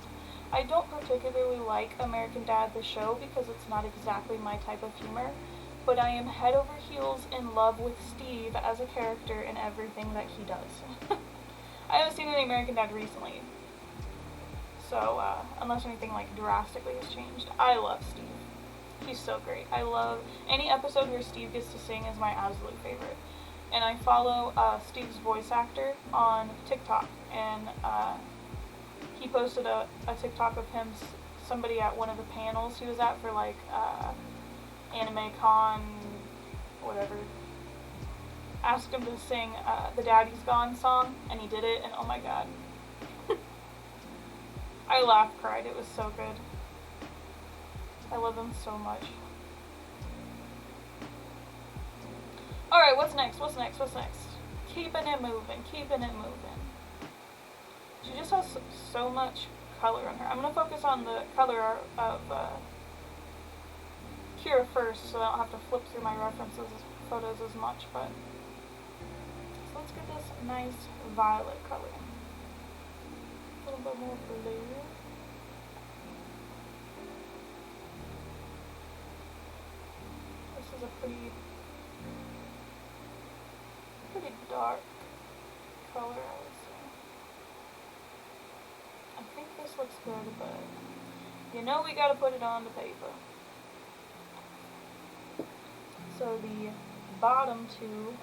I don't particularly like American Dad the show because it's not exactly my type of humor, but I am head over heels in love with Steve as a character in everything that he does. I haven't seen any American Dad recently, so unless anything like drastically has changed, I love Steve. He's so great. I love any episode where Steve gets to sing is my absolute favorite. And I follow Steve's voice actor on TikTok, and he posted a TikTok of him, somebody at one of the panels he was at for like Anime Con, whatever, asked him to sing the Daddy's Gone song, and he did it, and oh my god. I laughed, cried, it was so good. I love him so much. Alright, what's next? What's next? What's next? Keeping it moving, keeping it moving. She just has so much color on her. I'm going to focus on the color of Kira first, so I don't have to flip through my references, photos as much, but so let's get this nice violet color. A little bit more blue. This is a pretty dark color, I would say. I think this looks good, but you know we gotta put it on the paper. So the bottom two,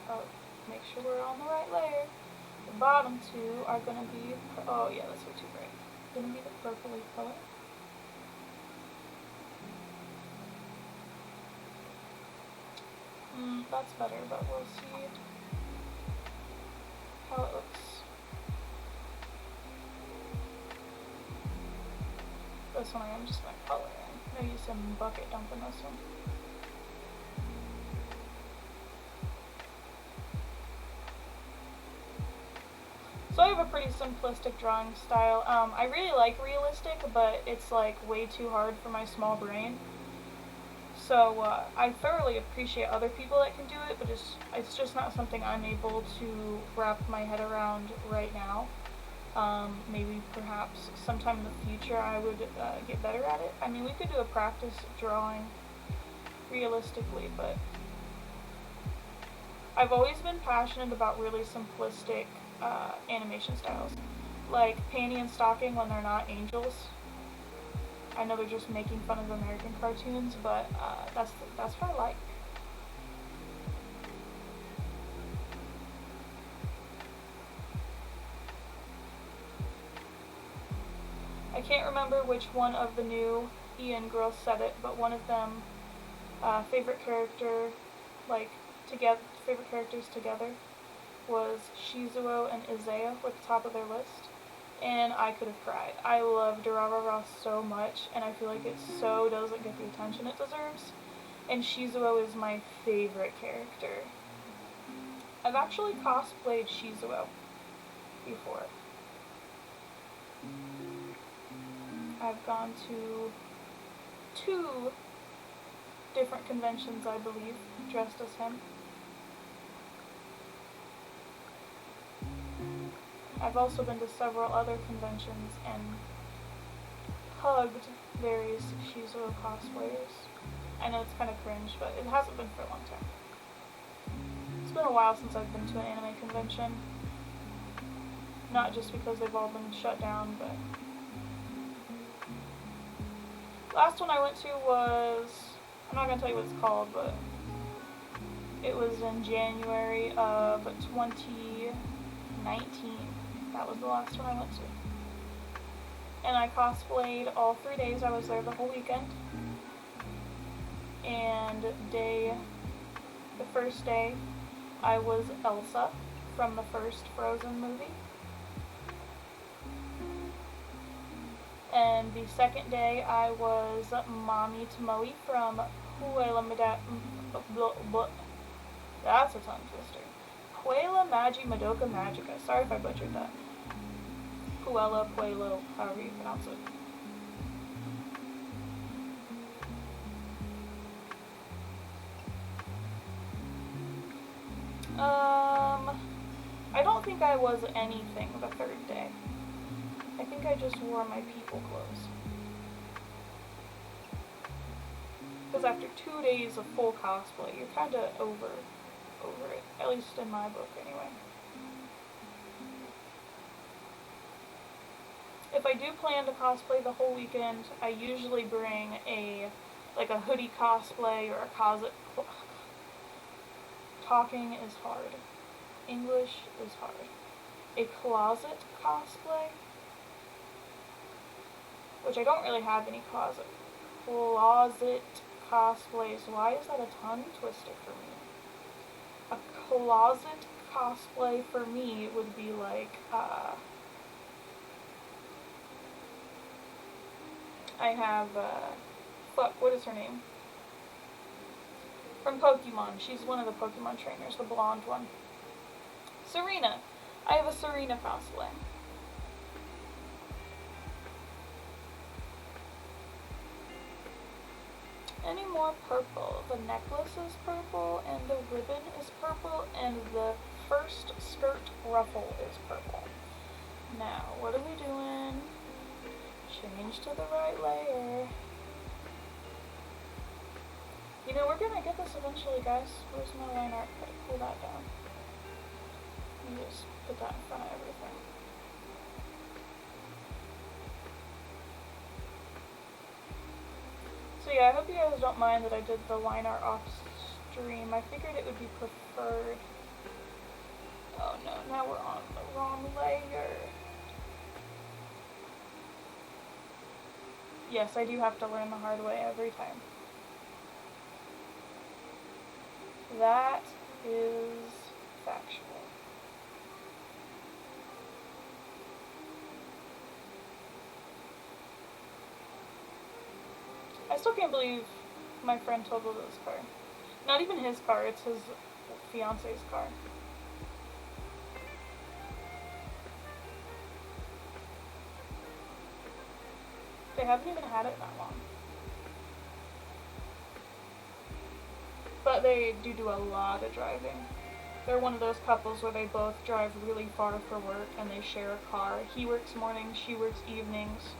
make sure we're on the right layer. The bottom two are gonna be, oh yeah, that's way too bright. Gonna be the purpley color. That's better, but we'll see how it looks. This one I'm just gonna color in. I'm gonna use some bucket dump in this one. So I have a pretty simplistic drawing style. I really like realistic, but it's like way too hard for my small brain. So I thoroughly appreciate other people that can do it, but it's just not something I'm able to wrap my head around right now. Maybe perhaps sometime in the future I would get better at it. I mean, we could do a practice drawing realistically, but I've always been passionate about really simplistic animation styles, like Panty and Stocking when they're not angels. I know they're just making fun of American cartoons, but that's what I like. I can't remember which one of the new Ian girls said it, but one of them Favorite character, like, favorite characters together was Shizuo and Izaya were at the top of their list. And I could have cried. I love Durarara so much, and I feel like it so doesn't get the attention it deserves. And Shizuo is my favorite character. I've actually cosplayed Shizuo before. I've gone to 2 different conventions, I believe, dressed as him. I've also been to several other conventions and hugged various Shizuo cosplayers. I know it's kind of cringe, but it hasn't been for a long time. It's been a while since I've been to an anime convention. Not just because they've all been shut down, but... Last one I went to was... I'm not going to tell you what it's called, but... It was in January of 2019. That was the last one I went to. And I cosplayed all 3 days. I was there the whole weekend. And the first day, I was Elsa from the first Frozen movie. And the second day, I was Mami Tomoe from that's a tongue twister. Puella Magi Madoka Magica. Sorry if I butchered that. Puello, however you pronounce it. I don't think I was anything the third day. I think I just wore my people clothes. Because after 2 days of full cosplay, you're kind of over it. At least in my book, anyway. If I do plan to cosplay the whole weekend, I usually bring a hoodie cosplay or a closet. Talking is hard. English is hard. A closet cosplay, which I don't really have any closet cosplays. Why is that a tongue twister for me? A closet cosplay for me would be like, I have, what is her name? From Pokemon. She's one of the Pokemon trainers, the blonde one. Serena. I have a Serena cosplay. Any more purple? The necklace is purple, and the ribbon is purple, and the first skirt ruffle is purple. Now, what are we doing? Change to the right layer. You know, we're gonna get this eventually, guys. Where's my line art? Gotta pull that down. Let me just put that in front of everything. So yeah, I hope you guys don't mind that I did the line art off stream. I figured it would be preferred. Oh no, now we're on the wrong layer. Yes, I do have to learn the hard way every time. That is factual. I still can't believe my friend totaled his car. Not even his car, it's his fiance's car. They haven't even had it that long. But they do a lot of driving. They're one of those couples where they both drive really far for work and they share a car. He works mornings, she works evenings.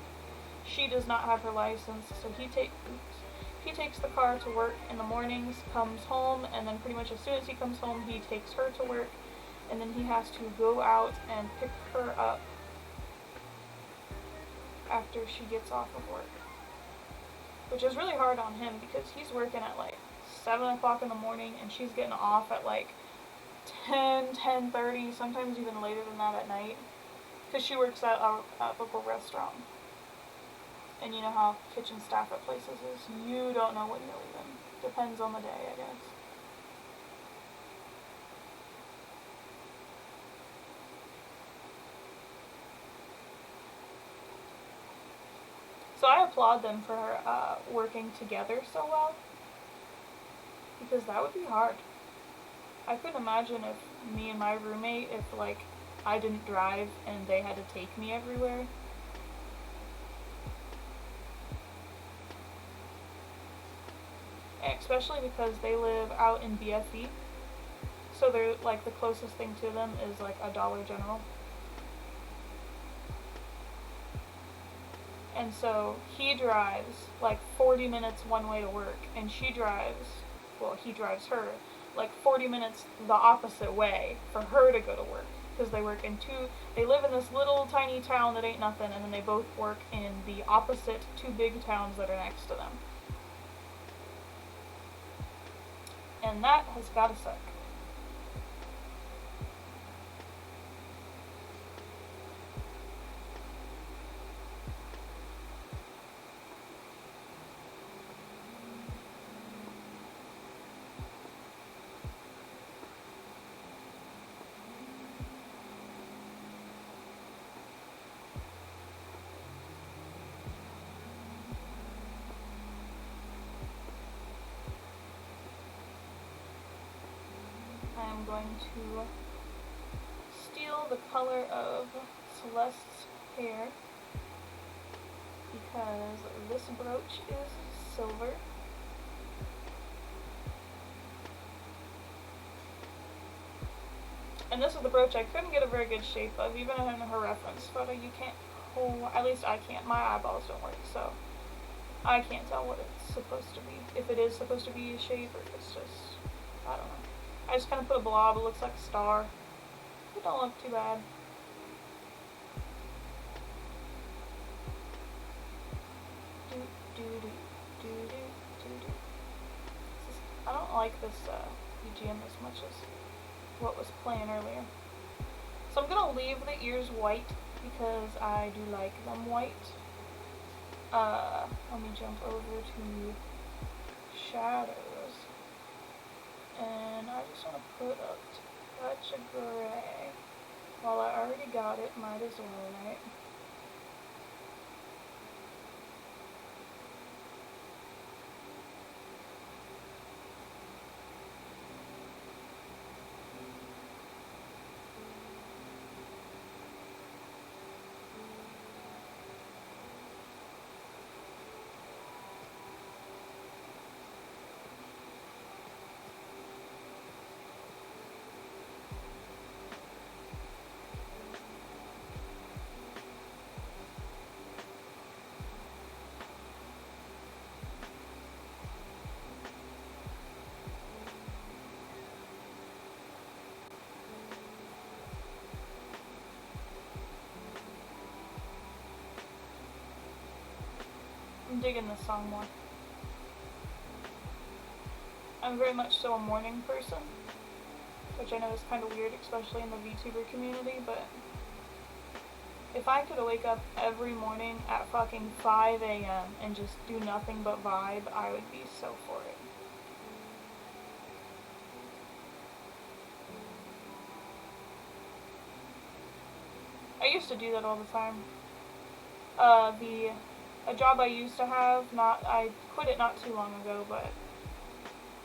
She does not have her license, so he takes the car to work in the mornings, comes home, and then pretty much as soon as he comes home, he takes her to work, and then he has to go out and pick her up after she gets off of work. Which is really hard on him because he's working at like 7 o'clock in the morning and she's getting off at like 10:30, sometimes even later than that at night. Because she works at a local restaurant. And you know how kitchen staff at places is. You don't know when you're leaving. Depends on the day, I guess. So I applaud them for working together so well, because that would be hard. I couldn't imagine if me and my roommate, if like I didn't drive and they had to take me everywhere. And especially because they live out in BFE, so they're like the closest thing to them is like a Dollar General. And so he drives like 40 minutes one way to work, and he drives her like 40 minutes the opposite way for her to go to work, because they live in this little tiny town that ain't nothing, and then they both work in the opposite two big towns that are next to them. And that has gotta suck. I'm going to steal the color of Celeste's hair because this brooch is silver. And this is the brooch I couldn't get a very good shape of, even in her reference photo. You can't, at least I can't. My eyeballs don't work, so I can't tell what it's supposed to be. If it is supposed to be a shape or if it's just, I don't know. I just kind of put a blob. It looks like a star. It don't look too bad. I don't like this BGM as much as what was playing earlier. So I'm gonna leave the ears white because I do like them white. Let me jump over to shadows. And I just want to put a touch of gray. Well, I already got it, might as well, right? I'm digging this song more. I'm very much so a morning person, which I know is kind of weird, especially in the VTuber community, but if I could wake up every morning at fucking 5 a.m. and just do nothing but vibe, I would be so for it. I used to do that all the time. A job I used to have, I quit it not too long ago, but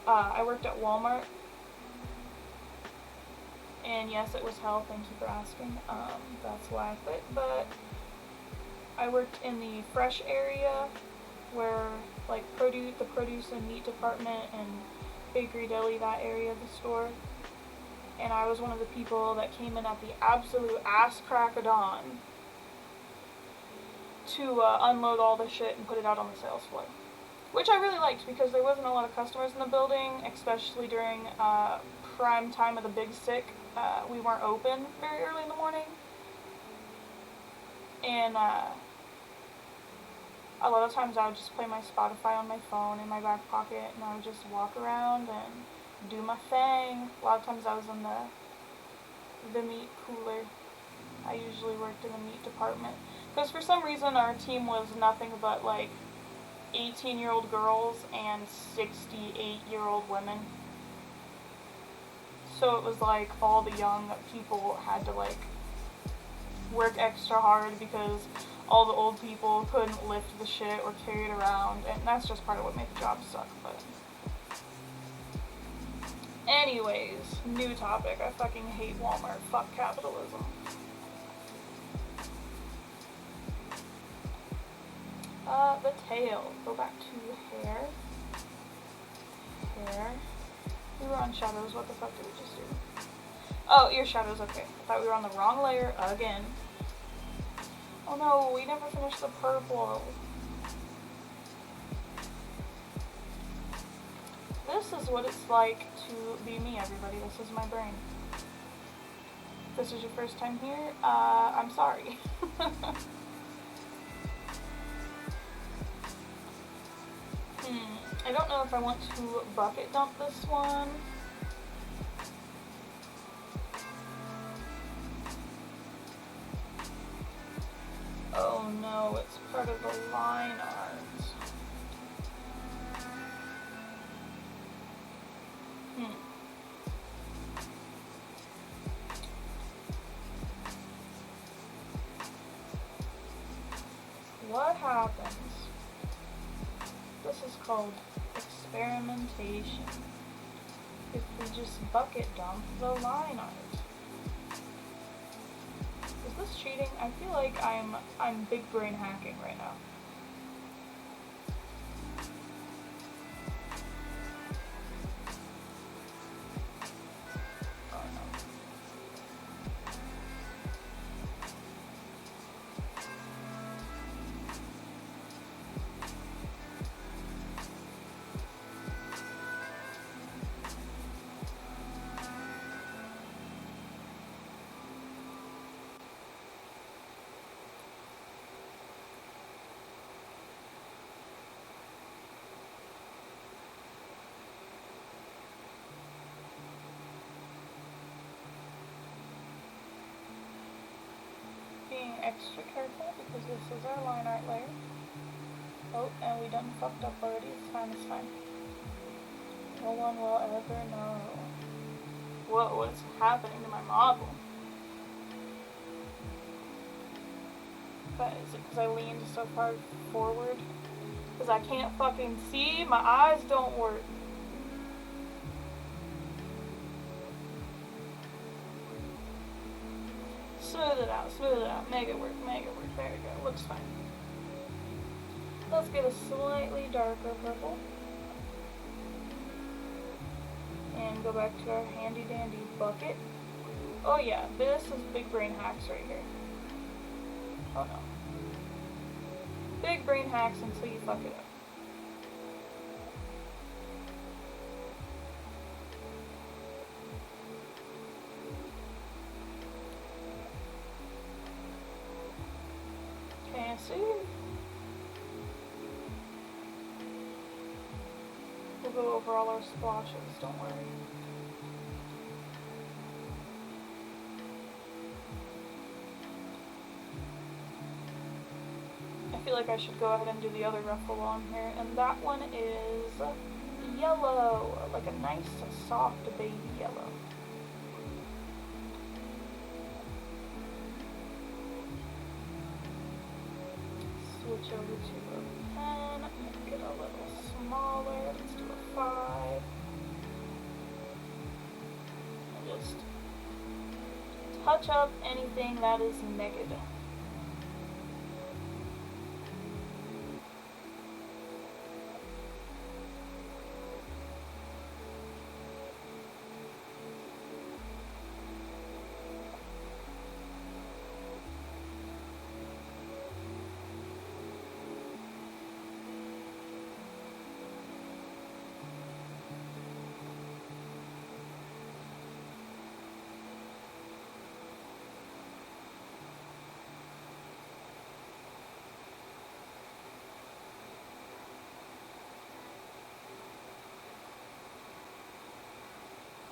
I worked at Walmart, and yes, it was hell, thank you for asking, that's why I quit, but I worked in the fresh area, where, like, the produce and meat department, and bakery, deli, that area of the store, and I was one of the people that came in at the absolute ass crack of dawn to unload all the shit and put it out on the sales floor. Which I really liked because there wasn't a lot of customers in the building, especially during prime time of the Big Sick. We weren't open very early in the morning. And a lot of times I would just play my Spotify on my phone in my back pocket, and I would just walk around and do my thing. A lot of times I was in the meat cooler. I usually worked in the meat department. Because for some reason our team was nothing but, like, 18-year-old girls and 68-year-old women. So it was like all the young people had to like work extra hard because all the old people couldn't lift the shit or carry it around, and that's just part of what made the job suck. But anyways, new topic. I fucking hate Walmart. Fuck capitalism. The tail. Go back to hair. Hair. We were on shadows. What the fuck did we just do? Oh, ear shadows. Okay. I thought we were on the wrong layer again. Oh no, we never finished the purple. This is what it's like to be me, everybody. This is my brain. If this is your first time here, I'm sorry. I don't know if I want to bucket dump this one. Oh no, it's part of the line art. What happens? This is called experimentation. If we just bucket dump the line art. Is this cheating? I feel like I'm big brain hacking right now. Oh no. Being extra careful because this is our line art layer. Oh, and we done fucked up already. It's fine, it's fine. No one will ever know. What's happening to my model? But is it because I leaned so far forward? Because I can't fucking see? My eyes don't work. Smooth it out, make it work, there we go, looks fine. Let's get a slightly darker purple. And go back to our handy dandy bucket. Oh yeah, this is big brain hacks right here. Oh no. Big brain hacks until you fuck it up. See? We'll go over all our splotches, don't worry. I feel like I should go ahead and do the other ruffle on here, and that one is yellow, like a nice soft baby yellow. Switch over to a pen, make it a little smaller, let's do a 5, and just touch up anything that is negative.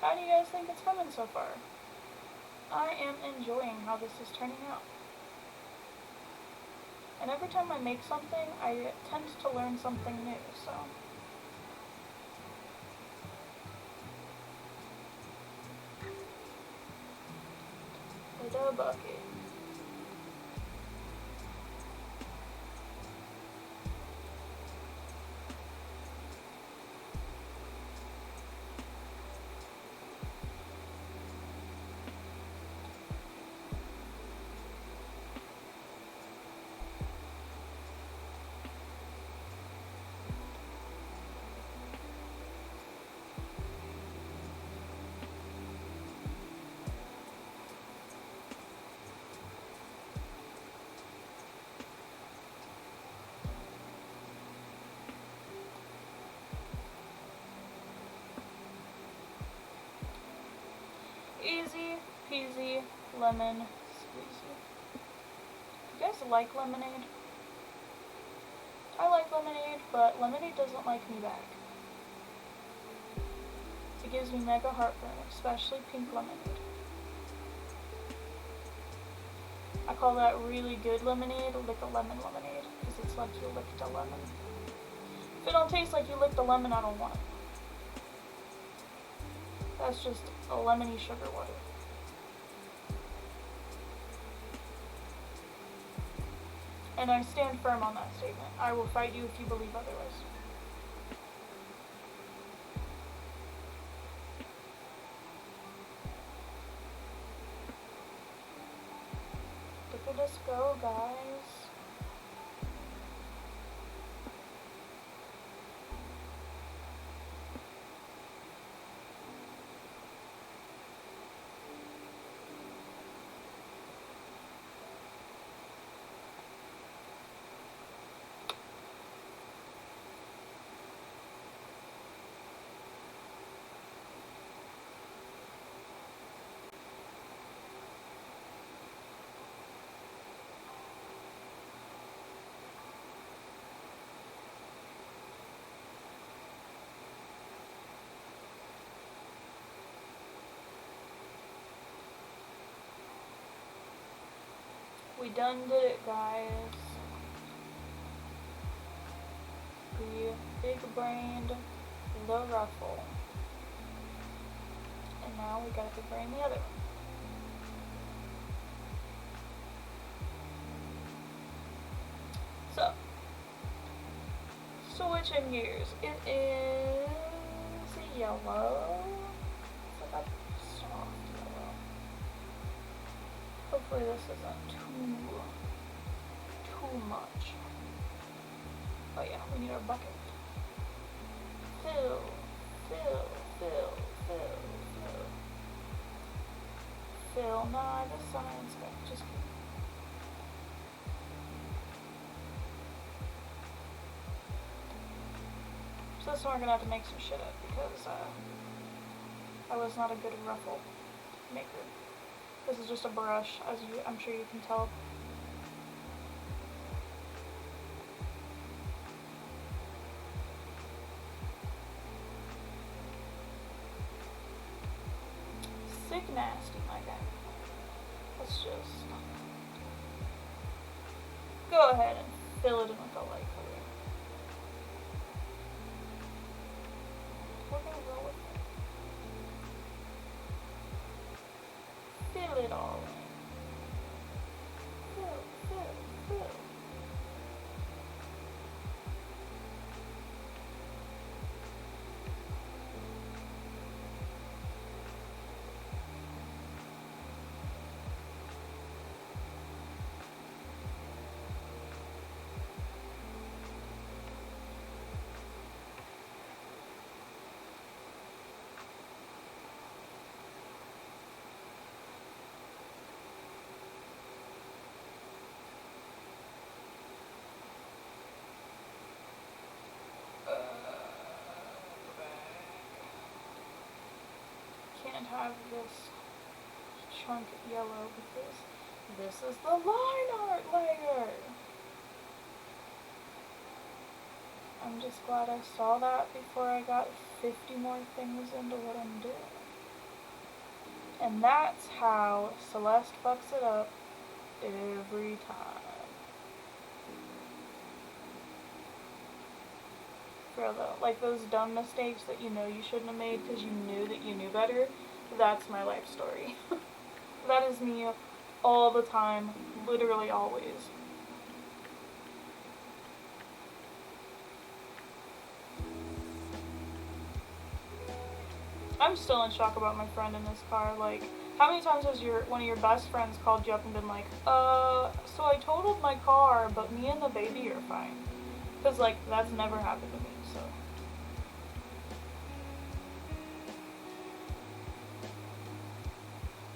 How do you guys think it's coming so far? I am enjoying how this is turning out. And every time I make something, I tend to learn something new, so. With a bucket. Easy peasy lemon squeezy. You guys like lemonade? I like lemonade, but lemonade doesn't like me back. It gives me mega heartburn, especially pink lemonade. I call that really good lemonade lick a lemon lemonade, because it's like you licked a lemon. If it don't taste like you licked a lemon, I don't want it. That's just a lemony sugar water. And I stand firm on that statement. I will fight you if you believe otherwise. Look at us go, guys. We done did it, guys. The big brained, the ruffle. And now we gotta big brain the other one. So, switching gears. It is yellow. It's like a soft yellow. Hopefully this isn't too much. Oh yeah, we need our bucket. Fill, fill, fill, fill, fill. Fill, nah, the science guy, just kidding. So this one we're gonna have to make some shit up because I was not a good ruffle maker. This is just a brush, as I'm sure you can tell. Sick nasty, my guy. Let's just go ahead and fill it in with a light color. We're gonna roll with it. Fill it all in. Fill, fill, fill. Can't have this chunk yellow because this is the line art layer. I'm just glad I saw that before I got 50 more things into what I'm doing. And that's how Celeste fucks it up every time. For real though, like those dumb mistakes that you know you shouldn't have made because you knew that you knew better, that's my life story. That is me all the time, literally always. I'm still in shock about my friend in this car. Like, how many times has one of your best friends called you up and been like, so I totaled my car, but me and the baby are fine? Because, like, that's never happened to me, so.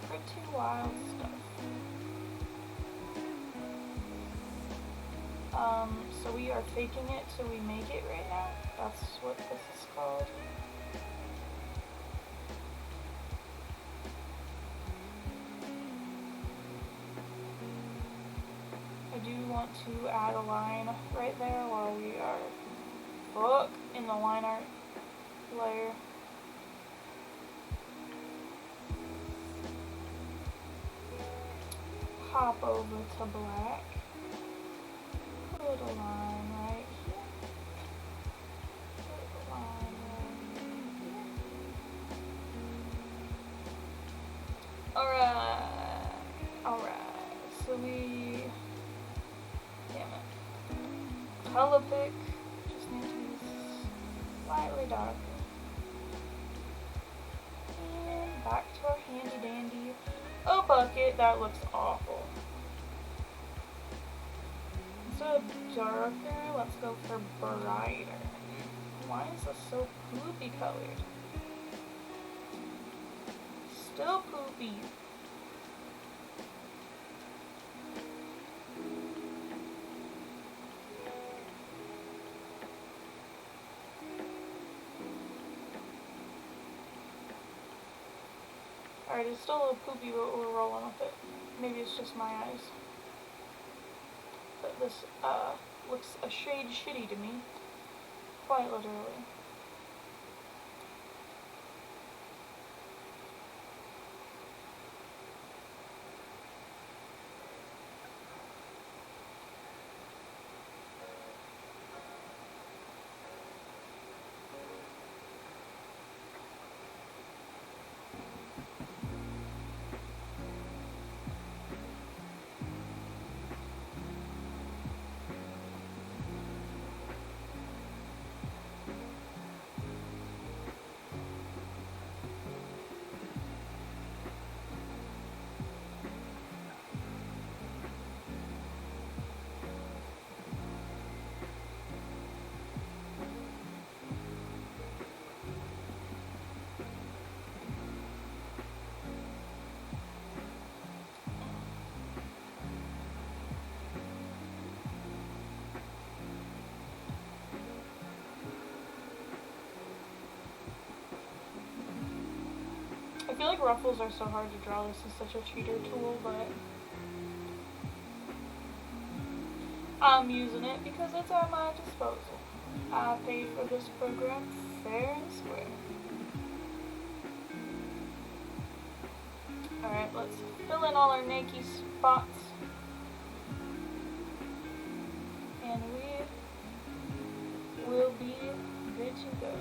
Pretty wild stuff. So we are faking it till we make it right now. That's what this is called. I do want to add a line right there while we are in the line art layer. Hop over to black. Put a line right here. Put a line right here. Alright. So we... Damn it. Color pick. Just need to be slightly darker. And back to our handy dandy. A bucket. That looks awful. Instead of darker, let's go for brighter. Why is this so poopy colored? Still poopy. Alright, it's still a little poopy, but we're rolling with it. Maybe it's just my eyes. But this looks a shade shitty to me. Quite literally. I feel like ruffles are so hard to draw. This is such a cheater tool, but I'm using it because it's at my disposal. I paid for this program fair and square. Alright, let's fill in all our naked spots. And we will be good to go.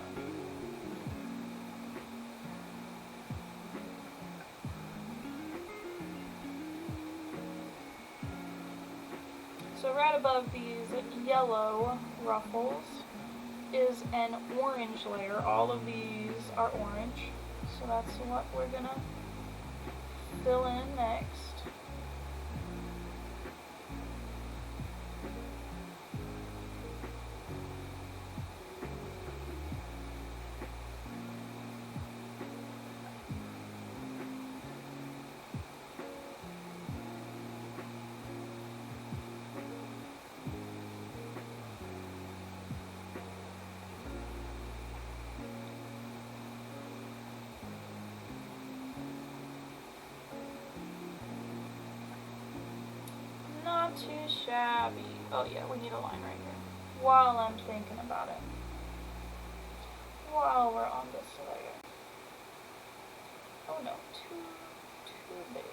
So right above these yellow ruffles is an orange layer. All of these are orange. So that's what we're gonna fill in next. Not too shabby. Oh yeah, we need a line right here. While I'm thinking about it. While we're on this layer. Oh no, too big.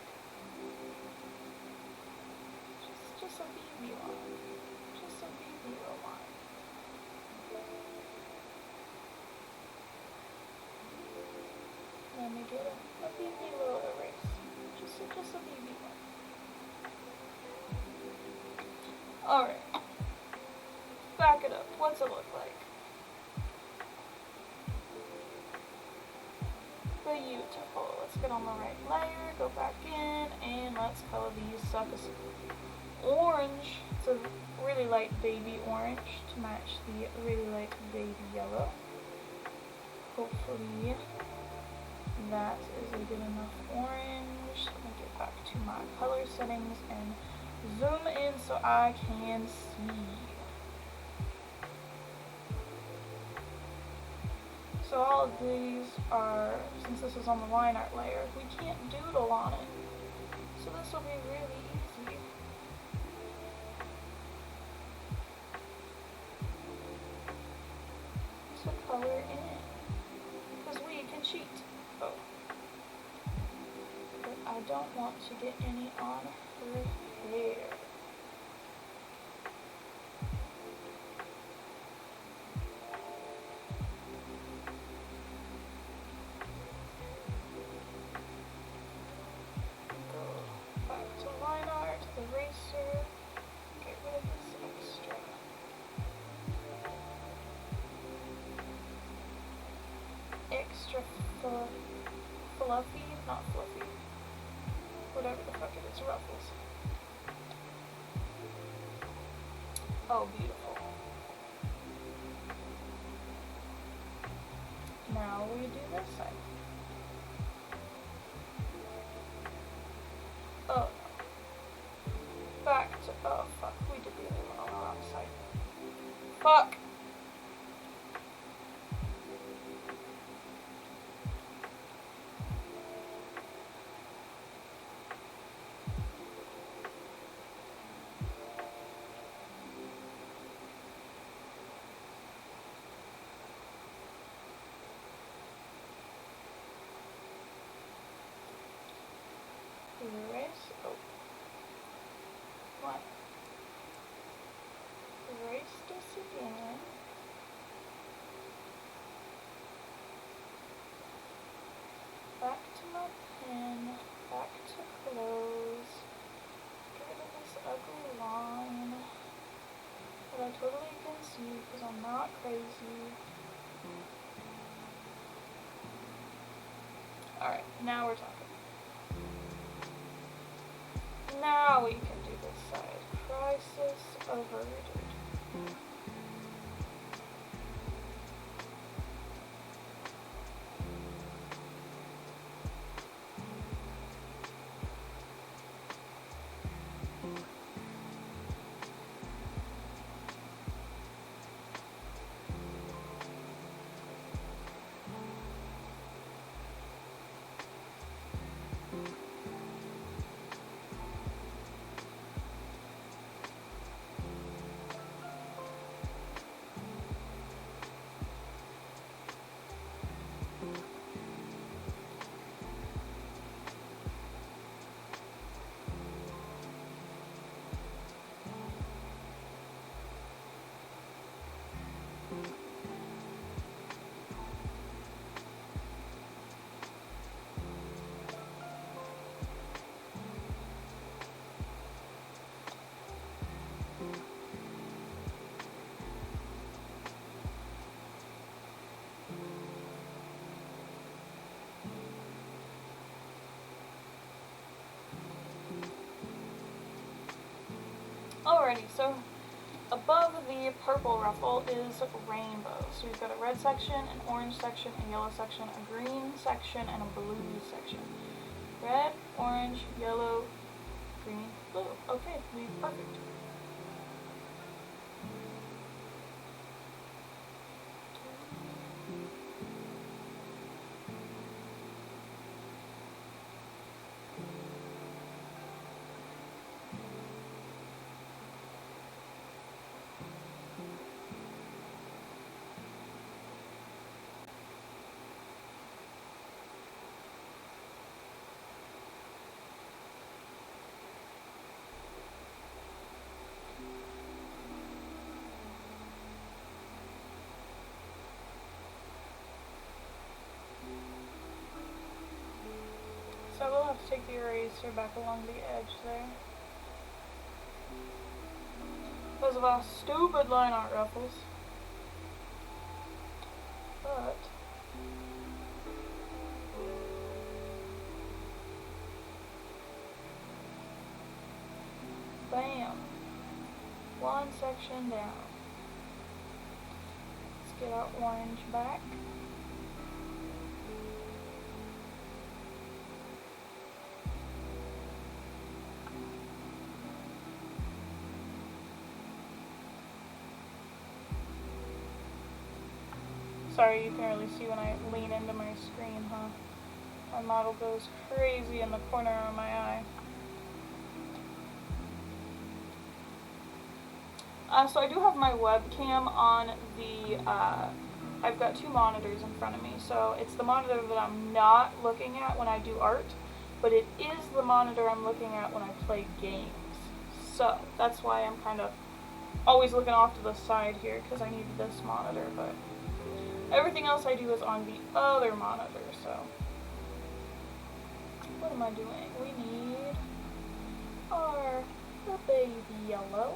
Just a BB line. Just a BB line. Alright. Back it up. What's it look like? Beautiful. Let's get on the right layer, go back in, and let's color these suckers orange. It's a really light baby orange to match the really light baby yellow. Hopefully that is a good enough orange. Let me get back to my color settings and zoom in so I can see. So all of these are, since this is on the line art layer, we can't doodle on it. So this will be really easy. To color in. Because we can cheat. Oh. But I don't want to get any on her hair. Eraser, get rid of this extra fluffy, not fluffy, whatever the fuck it is, ruffles. Oh, beautiful. Now we do this side. Oh. Back to, oh fuck, we did the other one on the wrong side. Fuck! Erase, oh. What? Erase this again. Back to my pen. Back to close. Get rid of this ugly line that I totally can see because I'm not crazy. Alright, now we're talking. Now we can do this side. Crisis averted. Alrighty, so above the purple ruffle is rainbow. So we've got a red section, an orange section, a yellow section, a green section, and a blue section. Red, orange, yellow, green, blue. Okay, perfect. So we'll have to take the eraser back along the edge there. because of our stupid line art ruffles. But bam. One section down. Let's get our orange back. Sorry, you can really see when I lean into my screen, huh? My model goes crazy in the corner of my eye. So I do have my webcam on the, I've got two monitors in front of me. So it's the monitor that I'm not looking at when I do art, but it is the monitor I'm looking at when I play games. So that's why I'm kind of always looking off to the side here, because I need this monitor, but everything else I do is on the other monitor, so. What am I doing? We need our baby yellow.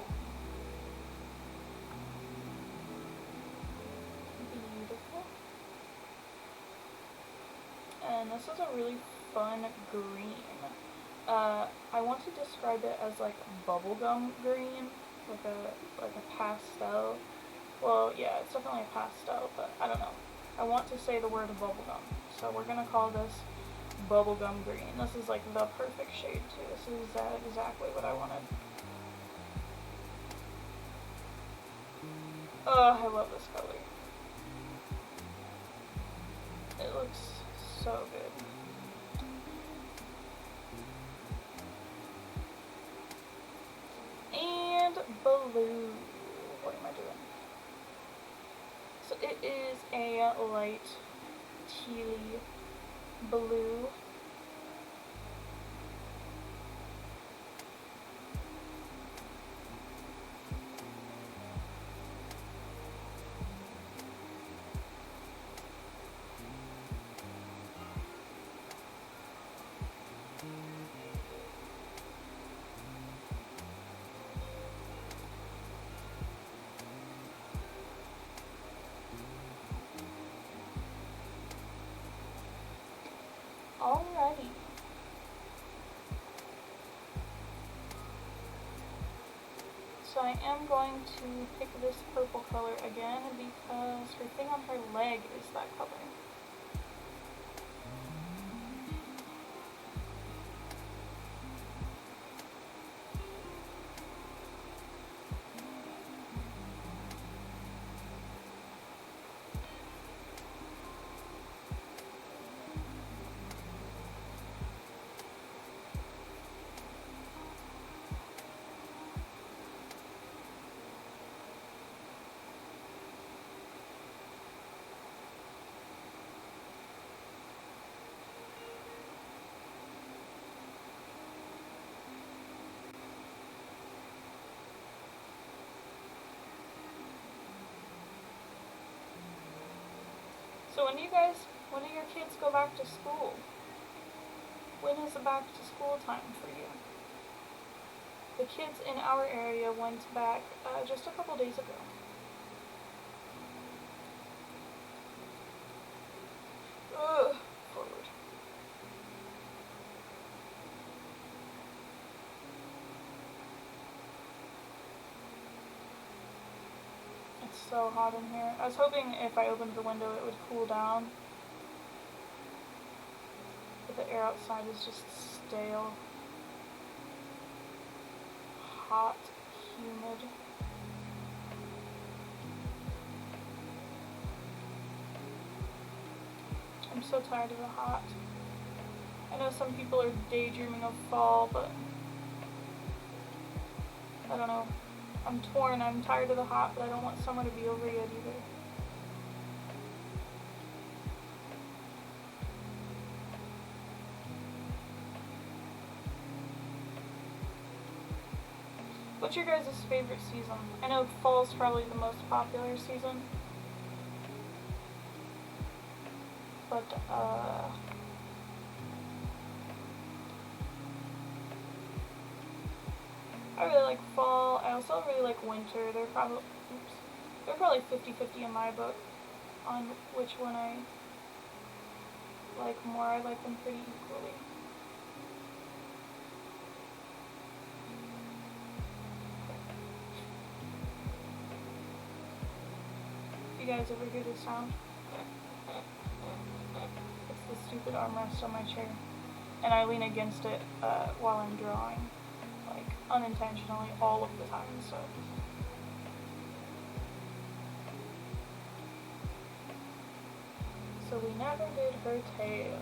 Beautiful. And this is a really fun green. I want to describe it as like bubblegum green, like a pastel. Well, yeah, it's definitely a pastel, but I don't know. I want to say the word bubblegum, so we're gonna call this bubblegum green. This is like the perfect shade too. This is exactly what I wanted. Oh, I love this color. It looks so good. And blue. What am I doing? So it is a light tealy blue. Alrighty. So I am going to pick this purple color again because her thing on her leg is that color. So when do your kids go back to school? When is the back to school time for you? The kids in our area went back just a couple days ago. Ugh, forward. It's so hot in here. I was hoping if I opened the window it would cool down. But the air outside is just stale. Hot, humid. I'm so tired of the hot. I know some people are daydreaming of fall, but I don't know. I'm torn. I'm tired of the hot, but I don't want summer to be over yet either. What's your guys' favorite season? I know fall's probably the most popular season. But, I really like fall. I also really like winter. They're probably 50-50 in my book on which one I like more. I like them pretty equally. You guys ever hear this sound? It's the stupid armrest on my chair. And I lean against it while I'm drawing. Like, unintentionally, all of the time, so. So we never did her tail.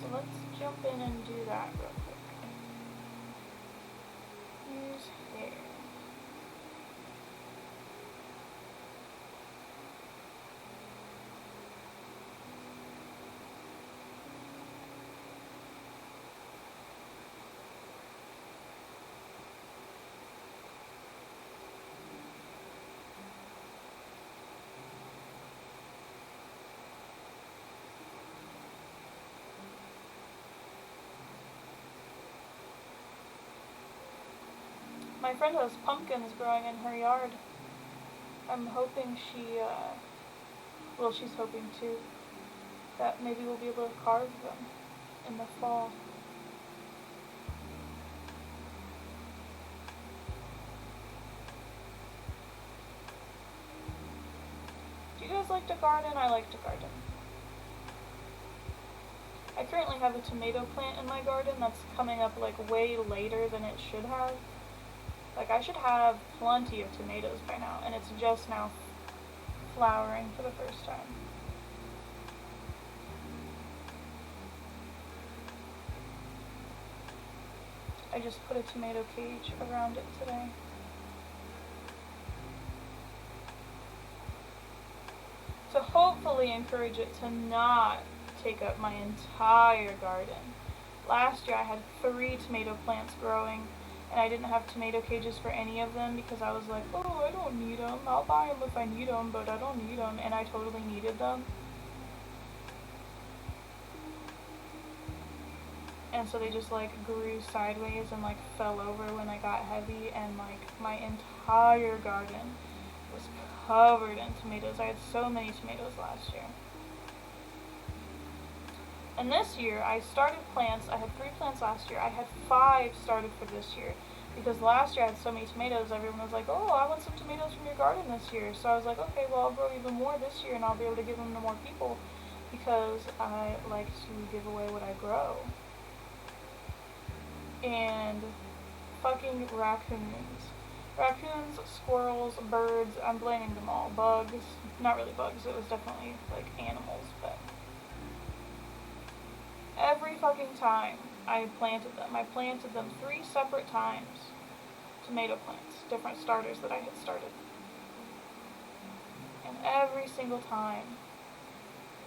So let's jump in and do that real quick. Use hair. My friend has pumpkins growing in her yard. I'm hoping she's hoping too, that maybe we'll be able to carve them in the fall. Do you guys like to garden? I like to garden. I currently have a tomato plant in my garden that's coming up like way later than it should have. Like, I should have plenty of tomatoes by now, and it's just now flowering for the first time. I just put a tomato cage around it today. To hopefully encourage it to not take up my entire garden. Last year I had 3 tomato plants growing, and I didn't have tomato cages for any of them because I was like, oh, I don't need them. I'll buy them if I need them, but I don't need them, and I totally needed them. And so they just like grew sideways and like fell over when they got heavy, and like my entire garden was covered in tomatoes. I had so many tomatoes last year. And this year, I started plants. I had 3 plants last year. I had 5 started for this year. Because last year I had so many tomatoes, everyone was like, oh, I want some tomatoes from your garden this year. So I was like, okay, well, I'll grow even more this year, and I'll be able to give them to more people. Because I like to give away what I grow. And fucking raccoons. Raccoons, squirrels, birds, I'm blaming them all. Bugs, not really bugs, it was definitely like animals, but every fucking time I planted them 3 separate times. Tomato plants, different starters that I had started. And every single time,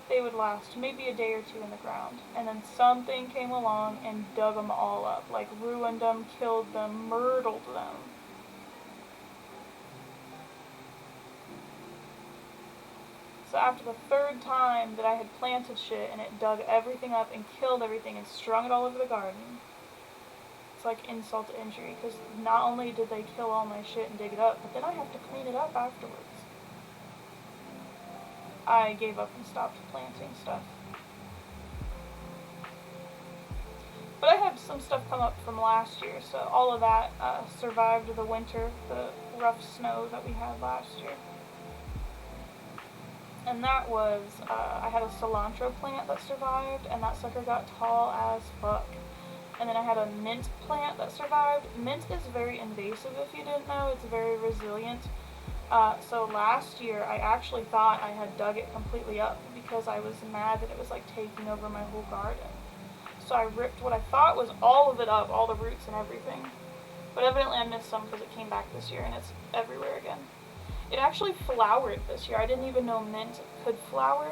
they would last maybe a day or 2 in the ground. And then something came along and dug them all up, like ruined them, killed them, murdered them. So after the 3rd time that I had planted shit and it dug everything up and killed everything and strung it all over the garden, it's like insult to injury, because not only did they kill all my shit and dig it up, but then I have to clean it up afterwards. I gave up and stopped planting stuff. But I had some stuff come up from last year, so all of that survived the winter, the rough snow that we had last year. And that was, I had a cilantro plant that survived, and that sucker got tall as fuck. And then I had a mint plant that survived. Mint is very invasive, if you didn't know. It's very resilient. So last year, I actually thought I had dug it completely up because I was mad that it was like taking over my whole garden. So I ripped what I thought was all of it up, all the roots and everything. But evidently I missed some because it came back this year and it's everywhere again. It actually flowered this year. I didn't even know mint could flower.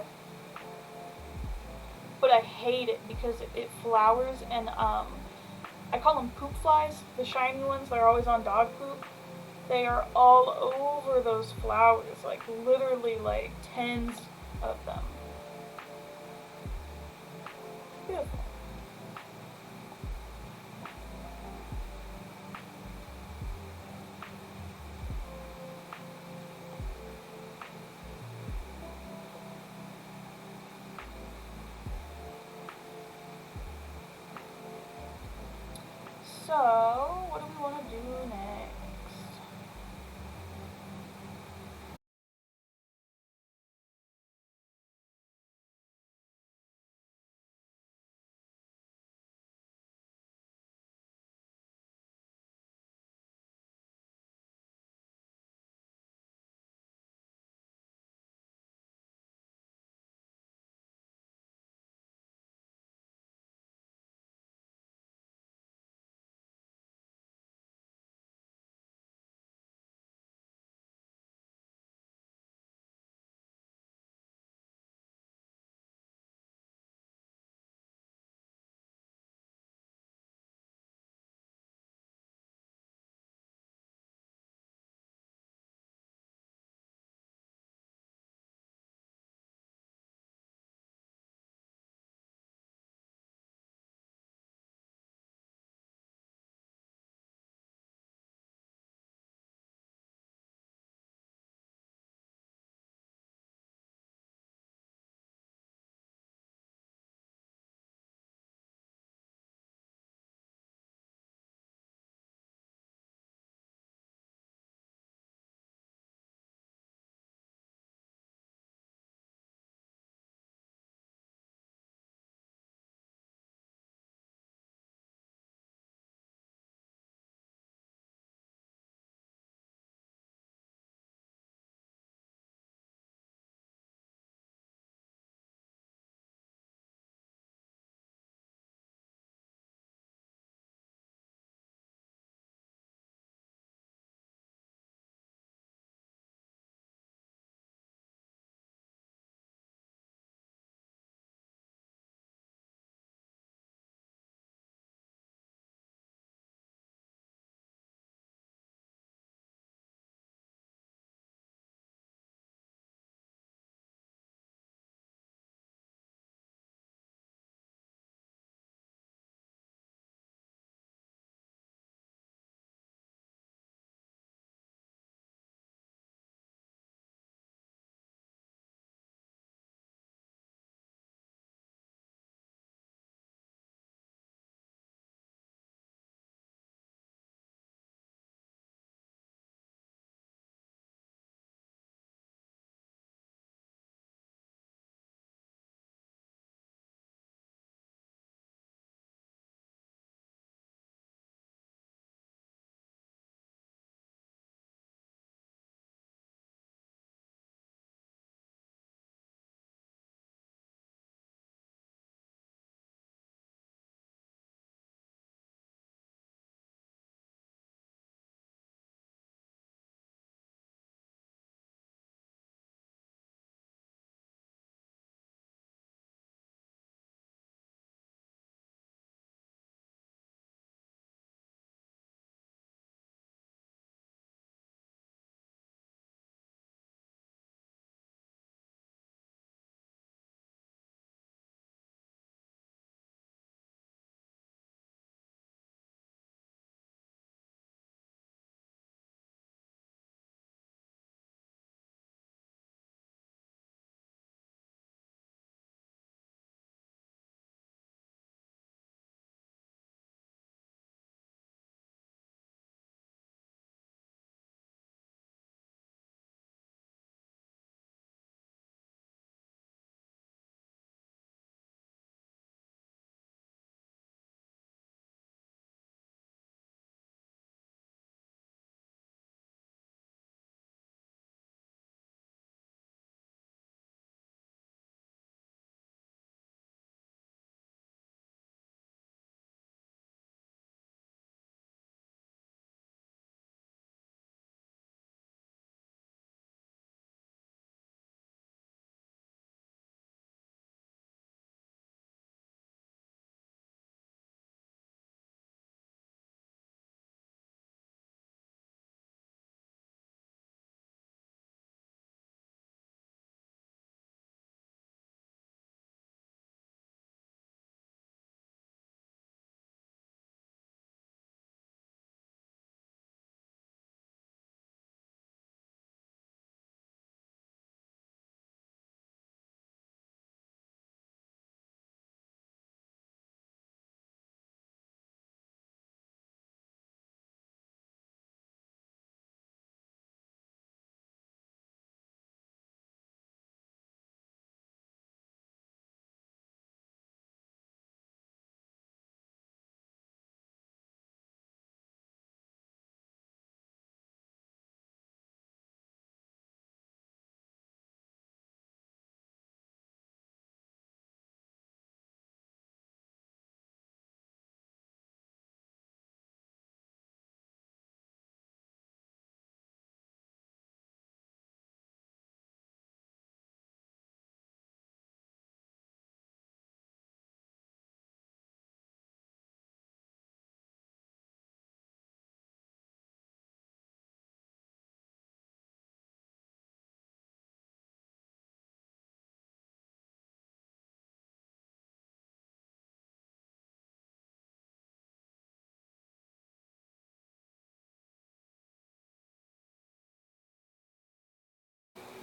But I hate it because it flowers, and I call them poop flies, the shiny ones that are always on dog poop. They are all over those flowers, like literally like tens of them. Beautiful. So, what do we want to do next?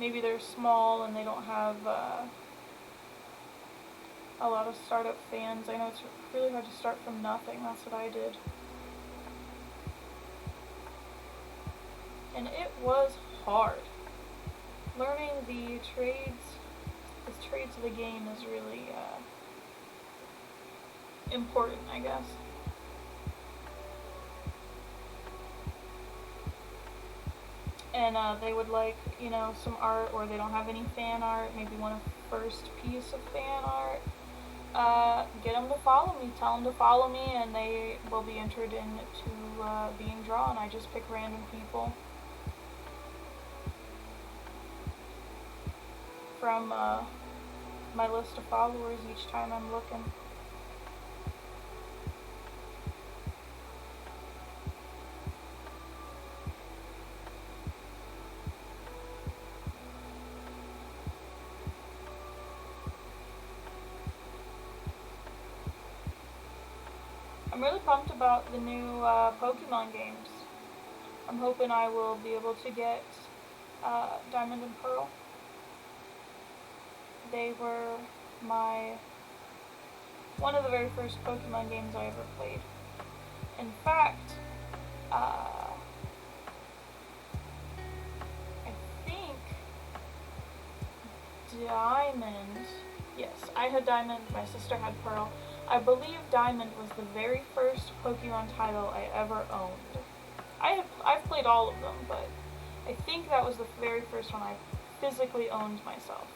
maybe they're small and they don't have a lot of startup fans. I know it's really hard to start from nothing. That's what I did. And it was hard. Learning the trades of the game is really important, I guess. And they would like, you know, some art, or they don't have any fan art, maybe want a first piece of fan art. Get them to follow me, tell them to follow me, and they will be entered into being drawn. I just pick random people from my list of followers each time I'm looking. I'm really pumped about the new Pokemon games. I'm hoping I will be able to get Diamond and Pearl. They were one of the very first Pokemon games I ever played. In fact, I think Diamond, yes, I had Diamond, my sister had Pearl. I believe Diamond was the very first Pokemon title I ever owned. I've played all of them, but I think that was the very first one I physically owned myself.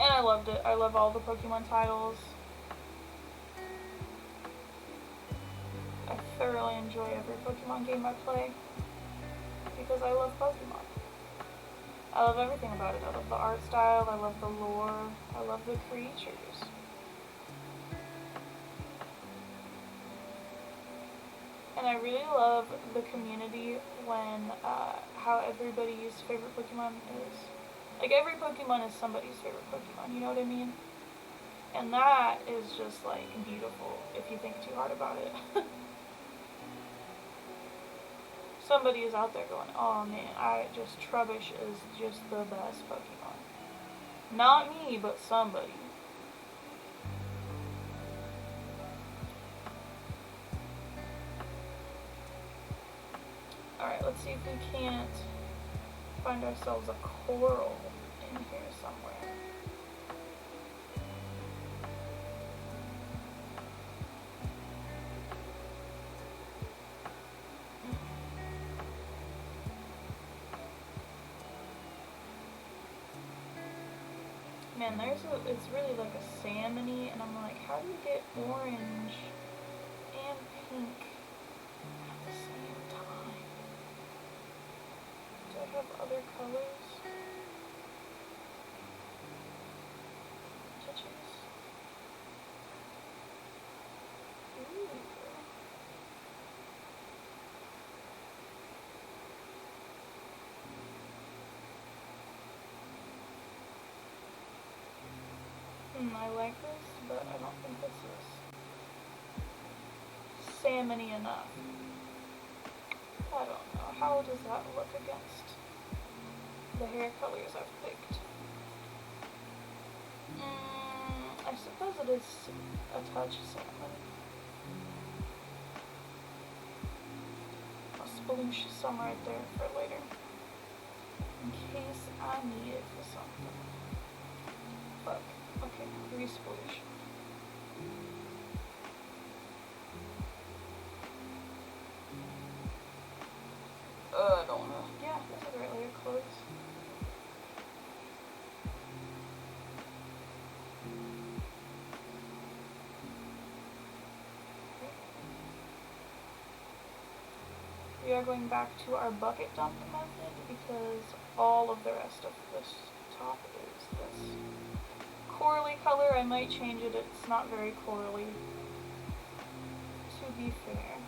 And I loved it. I love all the Pokemon titles. I thoroughly enjoy every Pokemon game I play because I love Pokemon. I love everything about it. I love the art style, I love the lore, I love the creatures. And I really love the community when, how everybody's favorite Pokemon is. Like, every Pokemon is somebody's favorite Pokemon, you know what I mean? And that is just, like, beautiful if you think too hard about it. Somebody is out there going, oh man, Trubbish is just the best Pokemon. Not me, but somebody. Alright, let's see if we can't find ourselves a coral in here somewhere. Man, it's really like a salmony, and I'm like, how do you get orange and pink at the same time? Do I have other colors to choose? Ooh. I like this, but I don't think this is salmony enough. I don't know. How does that look against the hair colors I've picked? I suppose it is a touch salmon. I'll sploosh some right there for later, in case I need it for something. Fuck. Okay, re-sploosh. I don't know. Yeah, this is the right layer of clothes. We are going back to our bucket dump method because all of the rest of this top is this corally color. I might change it. It's not very corally, to be fair.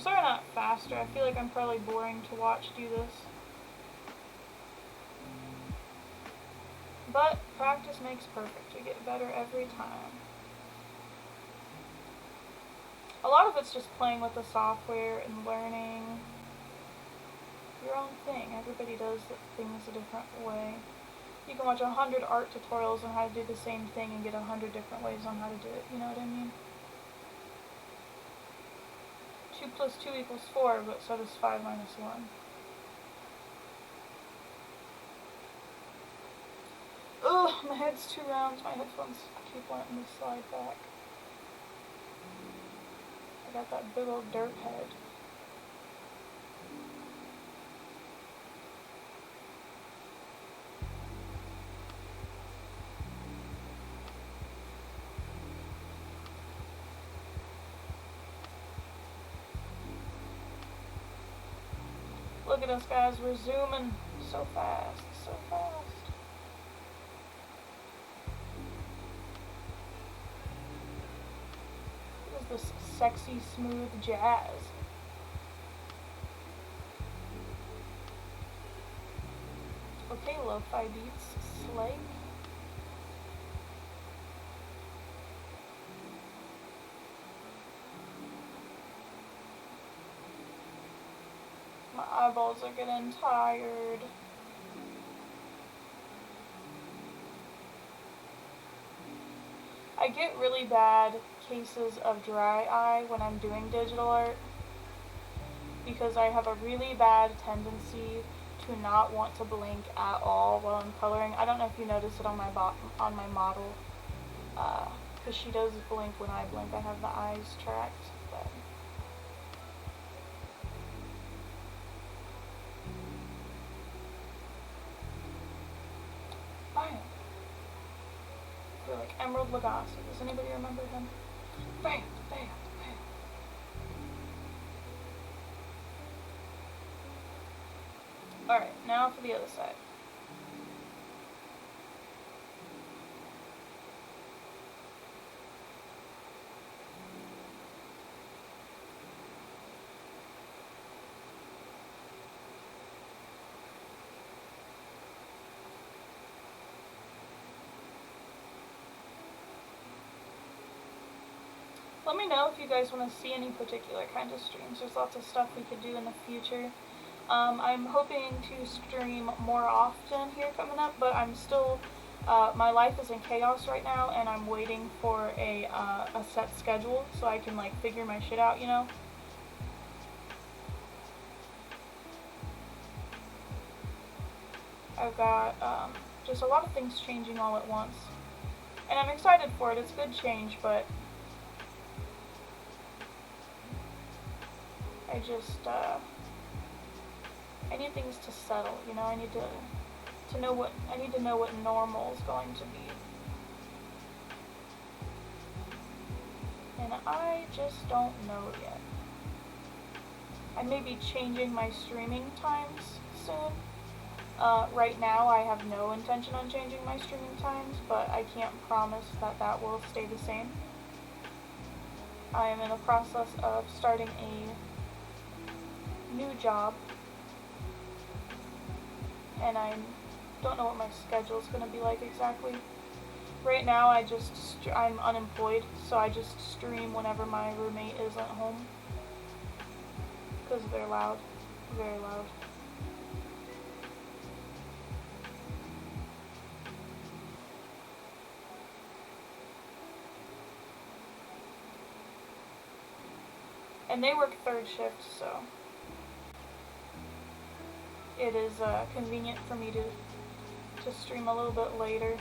I'm sorry I'm not faster. I feel like I'm probably boring to watch do this. But practice makes perfect. We get better every time. A lot of it's just playing with the software and learning your own thing. Everybody does things a different way. You can watch 100 art tutorials on how to do the same thing and get 100 different ways on how to do it. You know what I mean? 2 plus 2 equals 4, but so does 5 minus 1. Ugh, my head's too round. My headphones keep wanting to slide back. I got that big old dirt head. Look at us, guys. We're zooming so fast, so fast. What is this sexy, smooth jazz? Okay, lo-fi beats, slay. My eyeballs are getting tired. I get really bad cases of dry eye when I'm doing digital art because I have a really bad tendency to not want to blink at all while I'm coloring. I don't know if you notice it on my model, because she does blink when I blink. I have the eyes tracked, but bam. They're like Emerald Lagasse. Does anybody remember him? Bam, bam, bam. Alright, now for the other side. Let me know if you guys want to see any particular kind of streams. There's lots of stuff we could do in the future. I'm hoping to stream more often here coming up, but I'm still, my life is in chaos right now, and I'm waiting for a set schedule so I can, like, figure my shit out, you know? I've got, just a lot of things changing all at once. And I'm excited for it. It's good change, but I just, I need things to settle, you know. I need to know what normal is going to be. And I just don't know yet. I may be changing my streaming times soon. Right now I have no intention on changing my streaming times, but I can't promise that will stay the same. I am in the process of starting a new job, and I don't know what my schedule is going to be like exactly. Right now I'm unemployed, so I just stream whenever my roommate isn't home, because they're loud, very loud. And they work third shift, so it is convenient for me to stream a little bit later.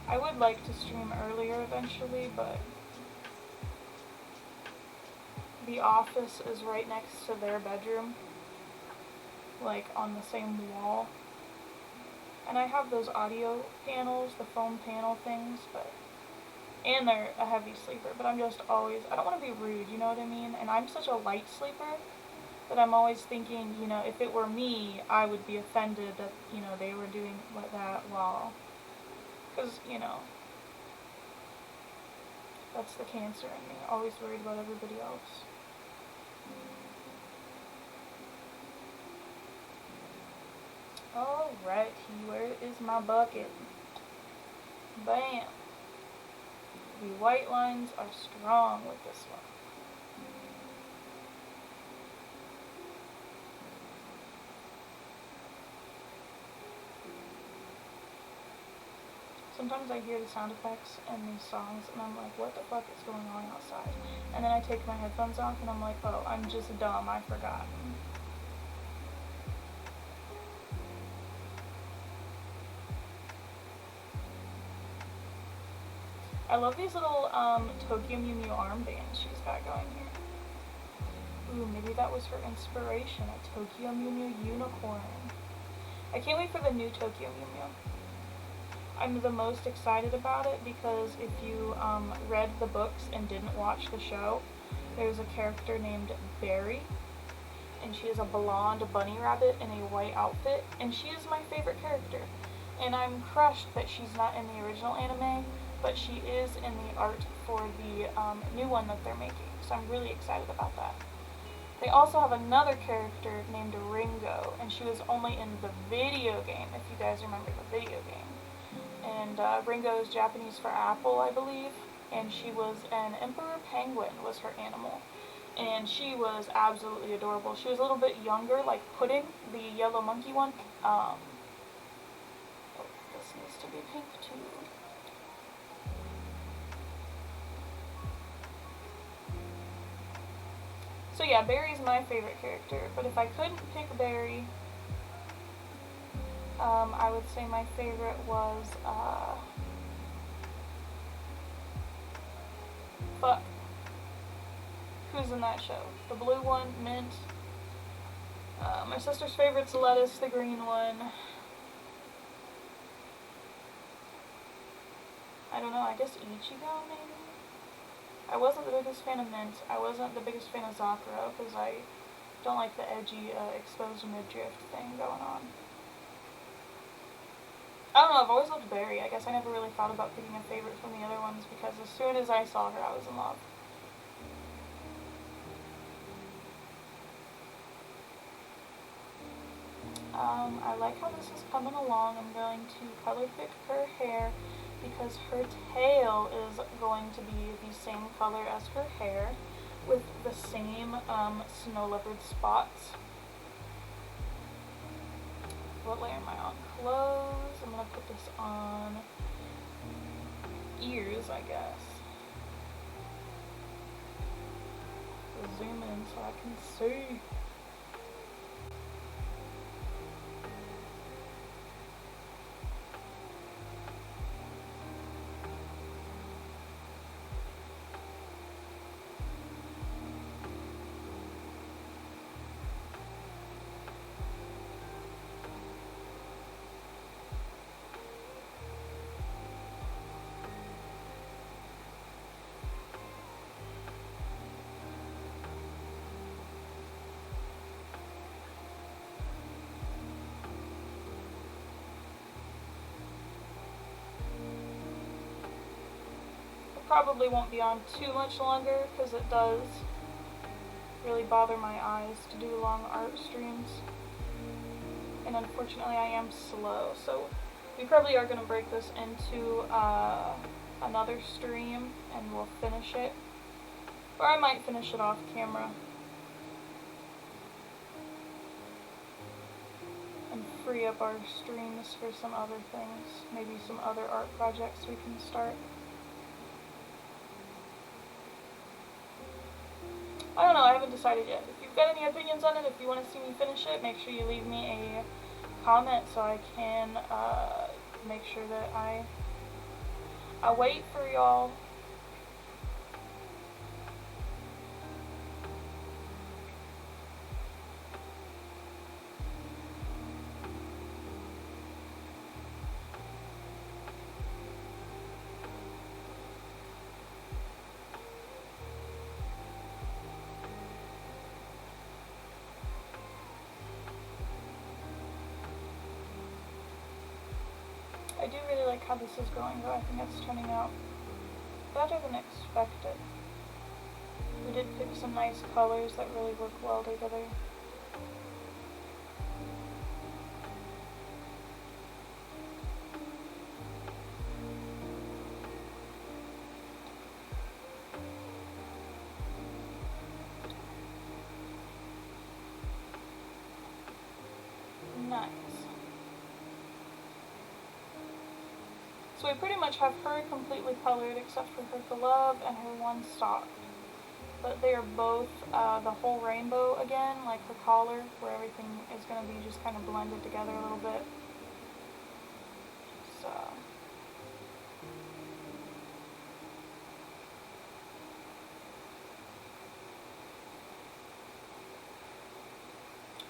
I would like to stream earlier eventually, but the office is right next to their bedroom, like on the same wall. And I have those audio panels, the foam panel things, and they're a heavy sleeper, but I'm just always, I don't want to be rude, you know what I mean? And I'm such a light sleeper that I'm always thinking, you know, if it were me, I would be offended that, you know, they were doing that while, because, you know, That's the Cancer in me, always worried about everybody else. Alrighty, where is my bucket? Bam! The white lines are strong with this one. Sometimes I hear the sound effects in these songs and I'm like, what the fuck is going on outside? And then I take my headphones off and I'm like, oh, I'm just dumb, I forgot. I love these little Tokyo Mew Mew armbands she's got going here. Ooh, maybe that was her inspiration, a Tokyo Mew Mew unicorn. I can't wait for the new Tokyo Mew Mew. I'm the most excited about it because if you read the books and didn't watch the show, there's a character named Berry, and she is a blonde bunny rabbit in a white outfit, and she is my favorite character. And I'm crushed that she's not in the original anime, but she is in the art for the new one that they're making, so I'm really excited about that. They also have another character named Ringo, and she was only in the video game, if you guys remember the video game. And Ringo is Japanese for apple, I believe, and she was an emperor penguin was her animal. And she was absolutely adorable. She was a little bit younger, like Pudding, the yellow monkey one. Oh, this needs to be pink too. So yeah, Barry's my favorite character, but if I couldn't pick Barry, I would say my favorite was, fuck. Who's in that show? The blue one, Mint. My sister's favorite's Lettuce, the green one. I don't know, I guess Ichigo, maybe? I wasn't the biggest fan of Mint. I wasn't the biggest fan of Zakura, because I don't like the edgy, exposed midriff thing going on. I don't know, I've always loved Berry. I guess I never really thought about picking a favorite from the other ones, because as soon as I saw her, I was in love. I like how this is coming along. I'm going to color pick her hair because her tail is going to be the same color as her hair with the same snow leopard spots. What layer am I on? Clothes. I'm going to put this on ears, I guess. Zoom in so I can see. Probably won't be on too much longer because it does really bother my eyes to do long art streams, and unfortunately I am slow, so we probably are going to break this into another stream and we'll finish it, or I might finish it off camera and free up our streams for some other things, maybe some other art projects we can start. I don't know, I haven't decided yet. If you've got any opinions on it, if you want to see me finish it, make sure you leave me a comment so I can make sure that I wait for y'all. I do really like how this is going, though. I think it's turning out better than expected. We did pick some nice colors that really work well together. Nice. So we pretty much have her completely colored except for her glove and her one sock. But they are both the whole rainbow again, like her collar, where everything is going to be just kind of blended together a little bit. So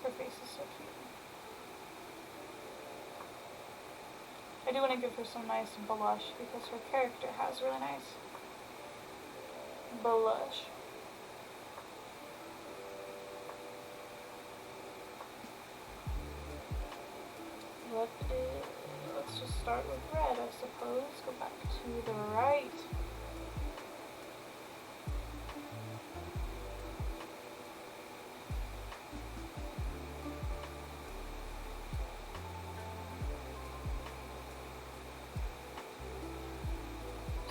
her face is so cute. I do want to give her some nice blush because her character has really nice blush. Let's just start with red, I suppose. Go back to the right.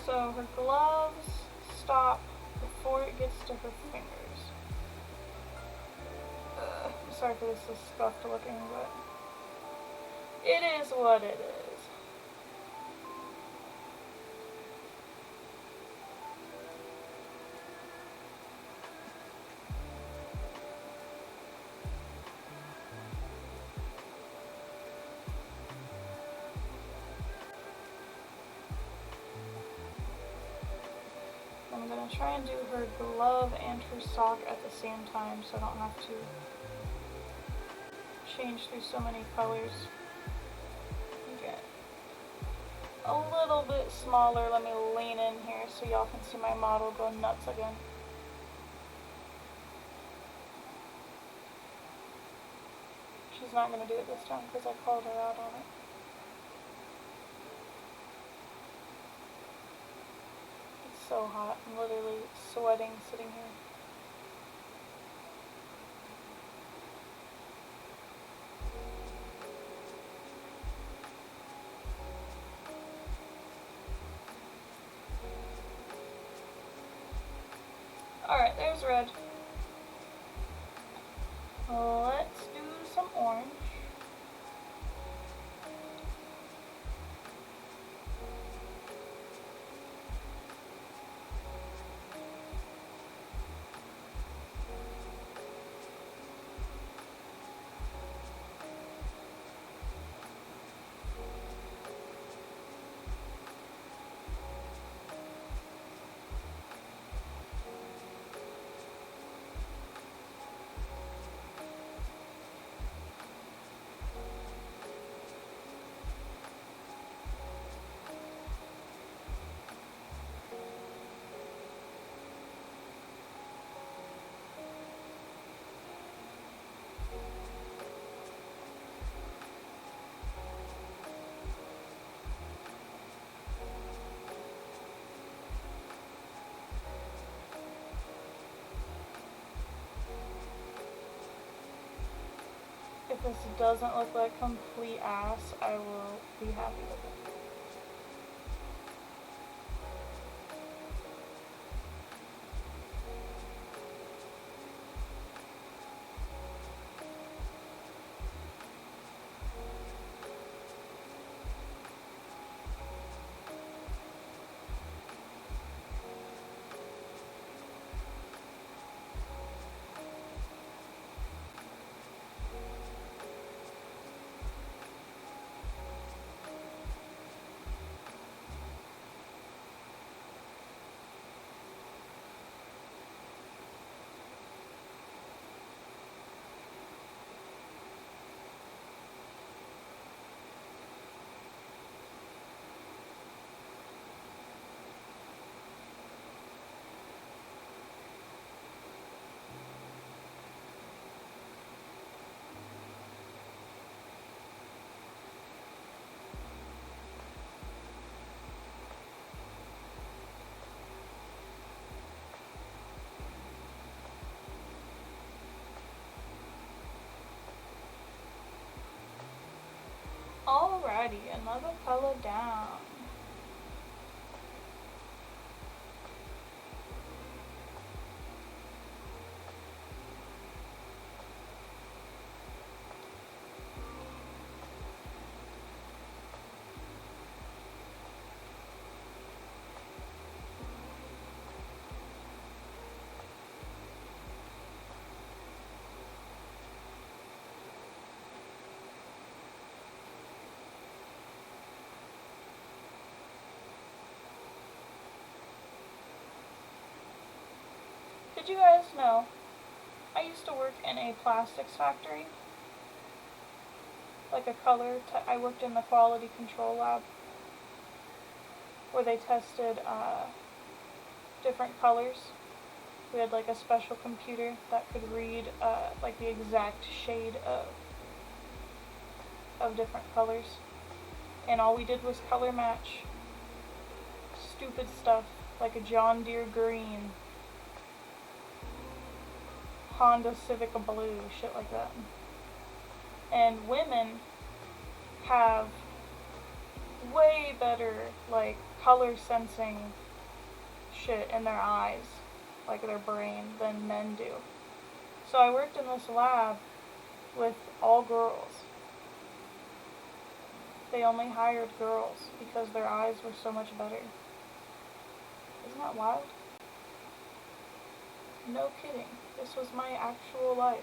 So her gloves stop before it gets to her fingers. I'm sorry for this is scuffed looking, but it is what it is. I'm going to try and do her glove and her sock at the same time so I don't have to change through so many colors. Okay. A little bit smaller. Let me lean in here so y'all can see my model go nuts again. She's not going to do it this time because I called her out on it. So hot. I'm literally sweating sitting here. Alright, there's red. Let's do some orange. If this doesn't look like complete ass, I will be happy with it. Alrighty, another color down. Did you guys know, I used to work in a plastics factory, like a I worked in the quality control lab, where they tested different colors. We had like a special computer that could read like the exact shade of different colors, and all we did was color match stupid stuff like a John Deere green, Honda Civic blue, shit like that. And women have way better like color sensing shit in their eyes, like their brain, than men do. So I worked in this lab with all girls. They only hired girls because their eyes were so much better. Isn't that wild? No kidding. This was my actual life.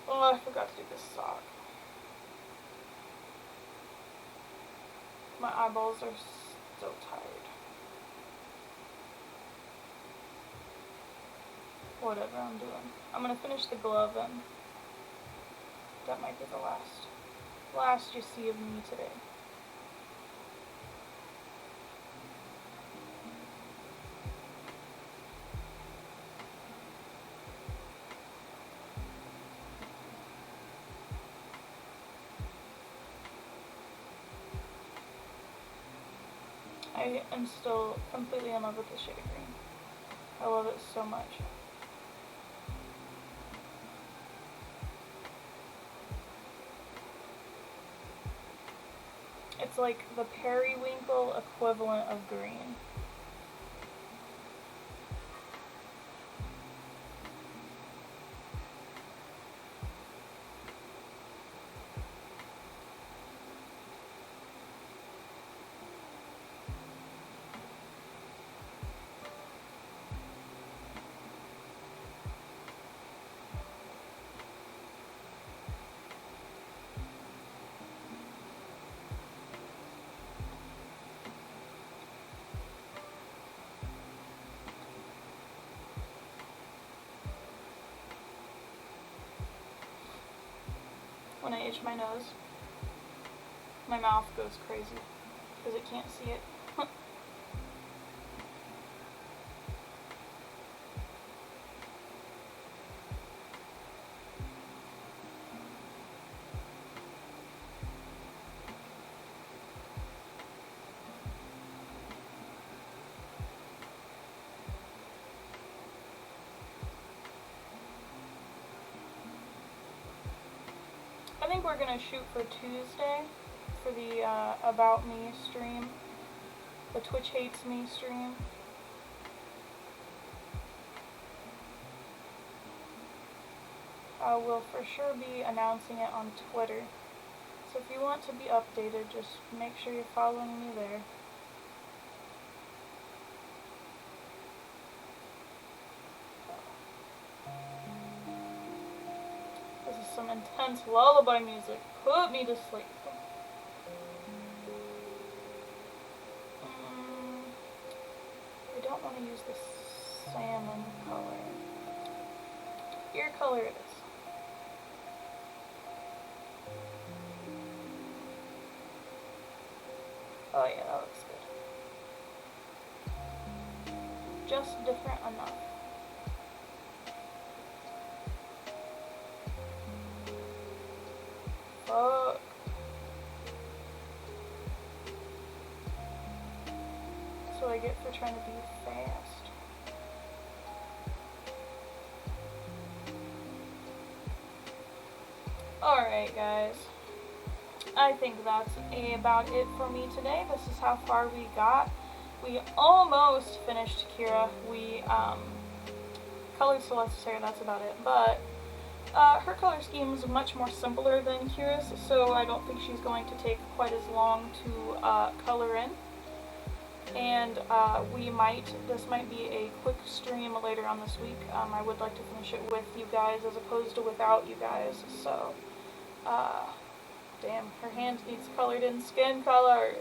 Oh, I forgot to do this sock. My eyeballs are so tired. Whatever I'm doing. I'm gonna finish the glove and that might be the last you see of me today. I am still completely in love with the shade of green. I love it so much. It's like the periwinkle equivalent of green. When I itch my nose, my mouth goes crazy because it can't see it. I think we're gonna shoot for Tuesday for the About Me stream, the Twitch Hates Me stream. We'll for sure be announcing it on Twitter. So if you want to be updated, just make sure you're following me there. This is some intense lullaby music. Put me to sleep. I don't want to use the salmon color. Your color it is. Oh yeah, that looks good. Just different enough. Fuck. That's what I get for trying to be fast. Alright, guys. I think that's about it for me today. This is how far we got. We almost finished Kira. We colored Celeste's hair, that's about it. But her color scheme is much more simpler than Kira's, so I don't think she's going to take quite as long to color in. And this might be a quick stream later on this week. I would like to finish it with you guys as opposed to without you guys, so, damn, her hand needs colored in skin color.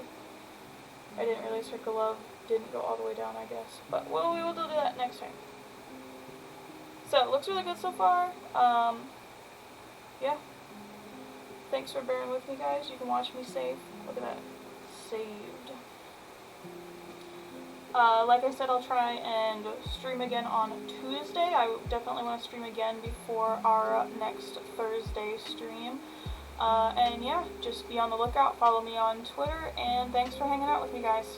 I didn't realize her glove didn't go all the way down, I guess, but well, we will do that next time. So, it looks really good so far. Yeah. Thanks for bearing with me, guys. You can watch me save. Look at that. Saved. Like I said, I'll try and stream again on Tuesday. I definitely want to stream again before our next Thursday stream. And yeah, just be on the lookout. Follow me on Twitter, and thanks for hanging out with me, guys.